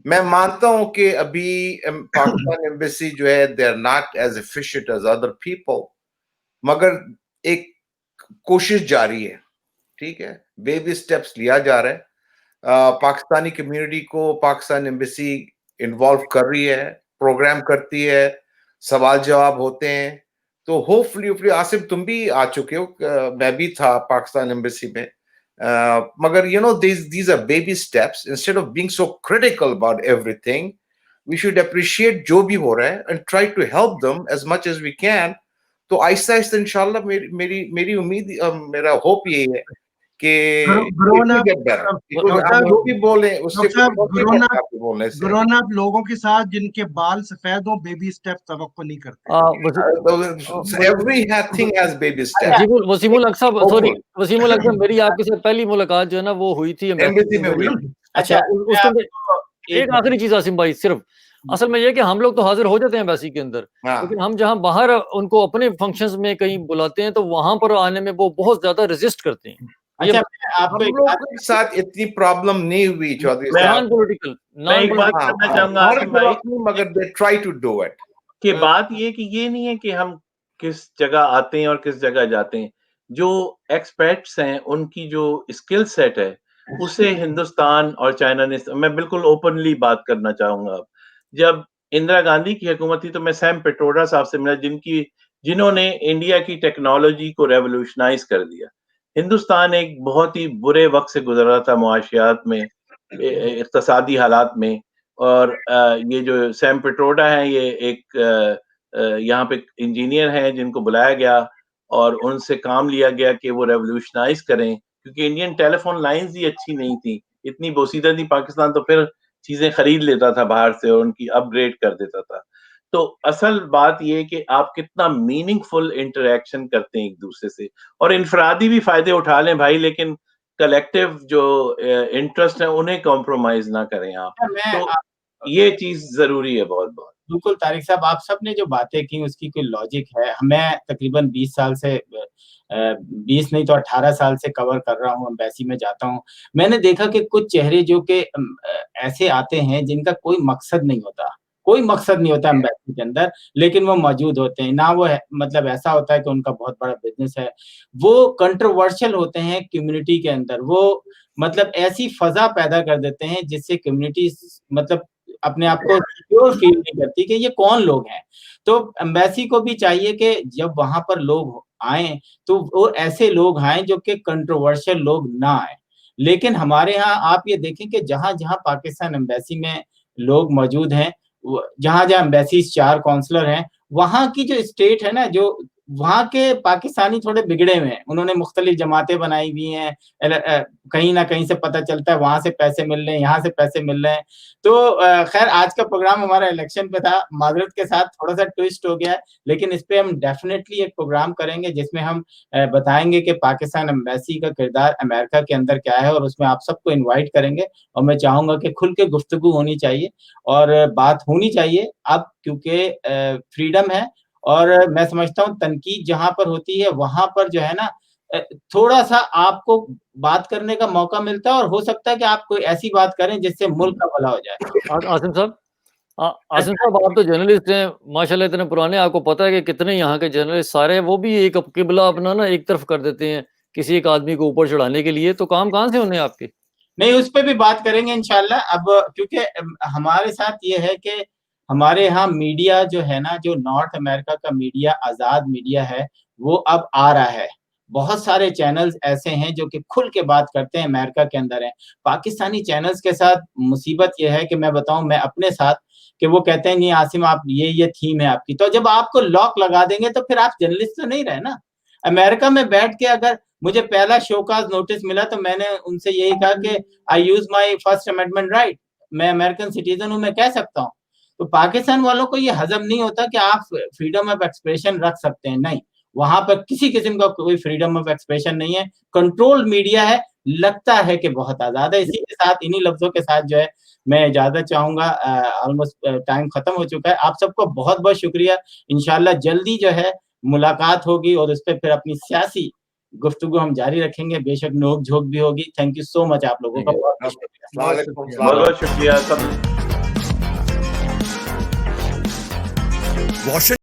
मैं मानता हूं कि अभी पाकिस्तान एम्बेसी जो है they are not as efficient as other people, मगर एक कोशिश जारी है, ठीक है, बेबी स्टेप्स लिया जा रहा है। पाकिस्तानी कम्युनिटी को पाकिस्तान एम्बेसी इन्वॉल्व कर रही है, प्रोग्राम करती है, सवाल जवाब होते हैं। तो होपफुली आसिफ तुम भी आ चुके हो, मैं भी था पाकिस्तान एम्बेसी में। मगर these are baby steps. Instead of being so critical about everything, we should appreciate जो भी हो रहा है and try to help them as much as we can. तो आहिस्ता आहिस्ता इंशाल्लाह मेरी उम्मीद, मेरा होप यही है कि grown it will up get better. Doctor हम जो भी बोले उससे डॉक्टर साहब फर्क नहीं पड़ता आपके बोलने से। ग्रोन अप लोगों के साथ जिनके बाल सफेद हो बेबी स्टेप तवक्को नहीं करते। Every thing has baby steps. Wasimul हक साहब, सॉरी Hopefully. वसीमुल हक साहब, मेरी आपके साथ पहली मुलाकात जो है ना वो हुई थी एम्बेसी में हुई। अच्छा, मैं उसके आपको एक आखिरी चीज आसिम भाई, सिर्फ असल में ये कि हम लोग तो हाजिर हो जाते हैं एम्बेसी के अंदर, हाँ। लेकिन हम जहाँ बाहर उनको अपने फंक्शंस में कहीं बुलाते हैं तो वहां पर आने में वो बहुत ज्यादा रेजिस्ट करते हैं। अच्छा, मैं आपको हम लोग के साथ इतनी प्रॉब्लम नहीं हुई चौधरी मैं- साहब। नॉन पॉलिटिकल मैं एक बात करना चाहूंगा हर आसिम भाई, वक्त नहीं, मगर they try to do it. कि बात ये कि ये नहीं है कि हम किस जगह आते हैं और किस जगह जाते हैं। जो एक्सपर्ट्स हैं उनकी जो स्किल सेट है उसे हिंदुस्तान और चाइना ने, मैं बिल्कुल ओपनली बात करना चाहूंगा। अब जब इंदिरा गांधी की हुकूमत थी तो मैं सैम पिट्रोडा साहब से मिला, जिन्होंने इंडिया की टेक्नोलॉजी को रेवोल्यूशनाइज कर दिया। हिंदुस्तान एक बहुत ही बुरे वक्त से गुजर रहा था मुआशियात में, इक्तसादी हालात में, और ये जो सैम पिट्रोडा है ये एक यहाँ पे इंजीनियर हैं जिनको बुलाया गया और उनसे काम लिया गया कि वो रेवोल्यूशनाइज करें, क्योंकि इंडियन टेलीफोन लाइंस ही अच्छी नहीं थी, इतनी बोसीदा थी। पाकिस्तान तो फिर चीजें खरीद लेता था बाहर से और उनकी अपग्रेड कर देता था। तो असल बात ये कि आप कितना मीनिंगफुल इंटरेक्शन करते हैं एक दूसरे से, और इनफरादी भी फायदे उठा लें भाई, लेकिन कलेक्टिव जो इंटरेस्ट है उन्हें कॉम्प्रोमाइज ना करें आप। तो ये चीज जरूरी है बहुत बहुत। बिल्कुल तारिक साहब, आप सबने जो बातें की उसकी कोई लॉजिक है। मैं तकरीबन 20 साल से 20 नहीं तो 18 साल से कवर कर रहा हूँ, एम्बेसी में जाता हूँ। मैंने देखा कि कुछ चेहरे जो कि ऐसे आते हैं जिनका कोई मकसद नहीं होता, कोई मकसद नहीं होता एम्बेसी के अंदर, लेकिन वो मौजूद होते हैं। ना वो है, मतलब ऐसा होता है कि उनका बहुत बड़ा बिजनेस है, वो कंट्रोवर्शियल होते हैं कम्युनिटी के अंदर। वो मतलब ऐसी फजा पैदा कर देते हैं जिससे कम्युनिटी मतलब अपने आप को सिक्योर फील नहीं करती कि ये कौन लोग हैं। तो एम्बेसी को भी चाहिए कि जब वहां पर लोग आए तो वो ऐसे लोग आए जो कि कंट्रोवर्शियल लोग ना आए। लेकिन हमारे यहाँ आप ये देखें कि जहां-जहां पाकिस्तान एम्बेसी में लोग मौजूद हैं, जहां-जहां एम्बेसी 4 काउंसलर हैं, वहां की जो स्टेट है ना, जो वहां के पाकिस्तानी थोड़े बिगड़े हुए हैं। उन्होंने मुख्तलिफ जमातें बनाई हुई हैं, कहीं ना कहीं से पता चलता है वहां से पैसे मिल रहे हैं, यहाँ से पैसे मिल रहे हैं। तो खैर आज का प्रोग्राम हमारा इलेक्शन पे था, माजरत के साथ थोड़ा सा ट्विस्ट हो गया है, लेकिन इस पे हम डेफिनेटली एक प्रोग्राम करेंगे जिसमें हम बताएंगे कि पाकिस्तान एम्बेसी का किरदार अमेरिका के अंदर क्या है, और उसमें आप सबको इन्वाइट करेंगे। और मैं चाहूंगा कि खुल के गुफ्तगू होनी चाहिए और बात होनी चाहिए अब, क्योंकि फ्रीडम है। और मैं समझता हूँ तनकीद जहां पर होती है वहां पर जो है ना, थोड़ा सा आपको बात करने का मौका मिलता है, और हो सकता है कि आप कोई ऐसी बात करें जिससे मुल्क का भला हो जाए। आसिम साहब, आसिम साहब आप तो जर्नलिस्ट हैं माशाल्लाह, इतने पुराने, आपको पता है कि कितने यहाँ के जर्नलिस्ट सारे वो भी एक किबला अपना ना एक तरफ कर देते हैं किसी एक आदमी को ऊपर चढ़ाने के लिए। तो काम कहाँ से होने आपके? नहीं, उस पे भी बात करेंगे इंशाल्लाह। अब क्योंकि हमारे साथ ये है कि हमारे यहाँ मीडिया जो है ना, जो नॉर्थ अमेरिका का मीडिया, आजाद मीडिया है, वो अब आ रहा है। बहुत सारे चैनल्स ऐसे हैं जो कि खुल के बात करते हैं, अमेरिका के अंदर हैं। पाकिस्तानी चैनल्स के साथ मुसीबत ये है कि मैं बताऊं, मैं अपने साथ, कि वो कहते हैं नहीं आसिम आप ये थीम है आपकी, तो जब आपको लॉक लगा देंगे तो फिर आप जर्नलिस्ट तो नहीं रहे ना। अमेरिका में बैठ के अगर मुझे पहला शोकाज नोटिस मिला तो मैंने उनसे यही कहा कि I use my first amendment right, मैं अमेरिकन सिटीजन हूं, मैं कह सकता हूं। तो पाकिस्तान वालों को ये हजम नहीं होता कि आप फ्रीडम ऑफ एक्सप्रेशन रख सकते हैं, नहीं, वहां पर किसी किस्म का कोई फ्रीडम ऑफ एक्सप्रेशन नहीं है, कंट्रोल्ड मीडिया है। लगता है कि बहुत आजाद है। इसी के साथ, इन्हीं लफ्जों के साथ जो है मैं इजाजत चाहूंगा। ऑलमोस्ट टाइम खत्म हो चुका है। आप सबको बहुत बहुत शुक्रिया। इंशाल्लाह जल्दी जो है मुलाकात होगी और उस पर फिर अपनी सियासी गुफ्तगू हम जारी रखेंगे, बेशक नोक-झोंक भी होगी। थैंक यू सो मच आप लोगों का बहुत-बहुत शुक्रिया। वालेकुम सलाम। बहुत-बहुत शुक्रिया सब। वॉशिंग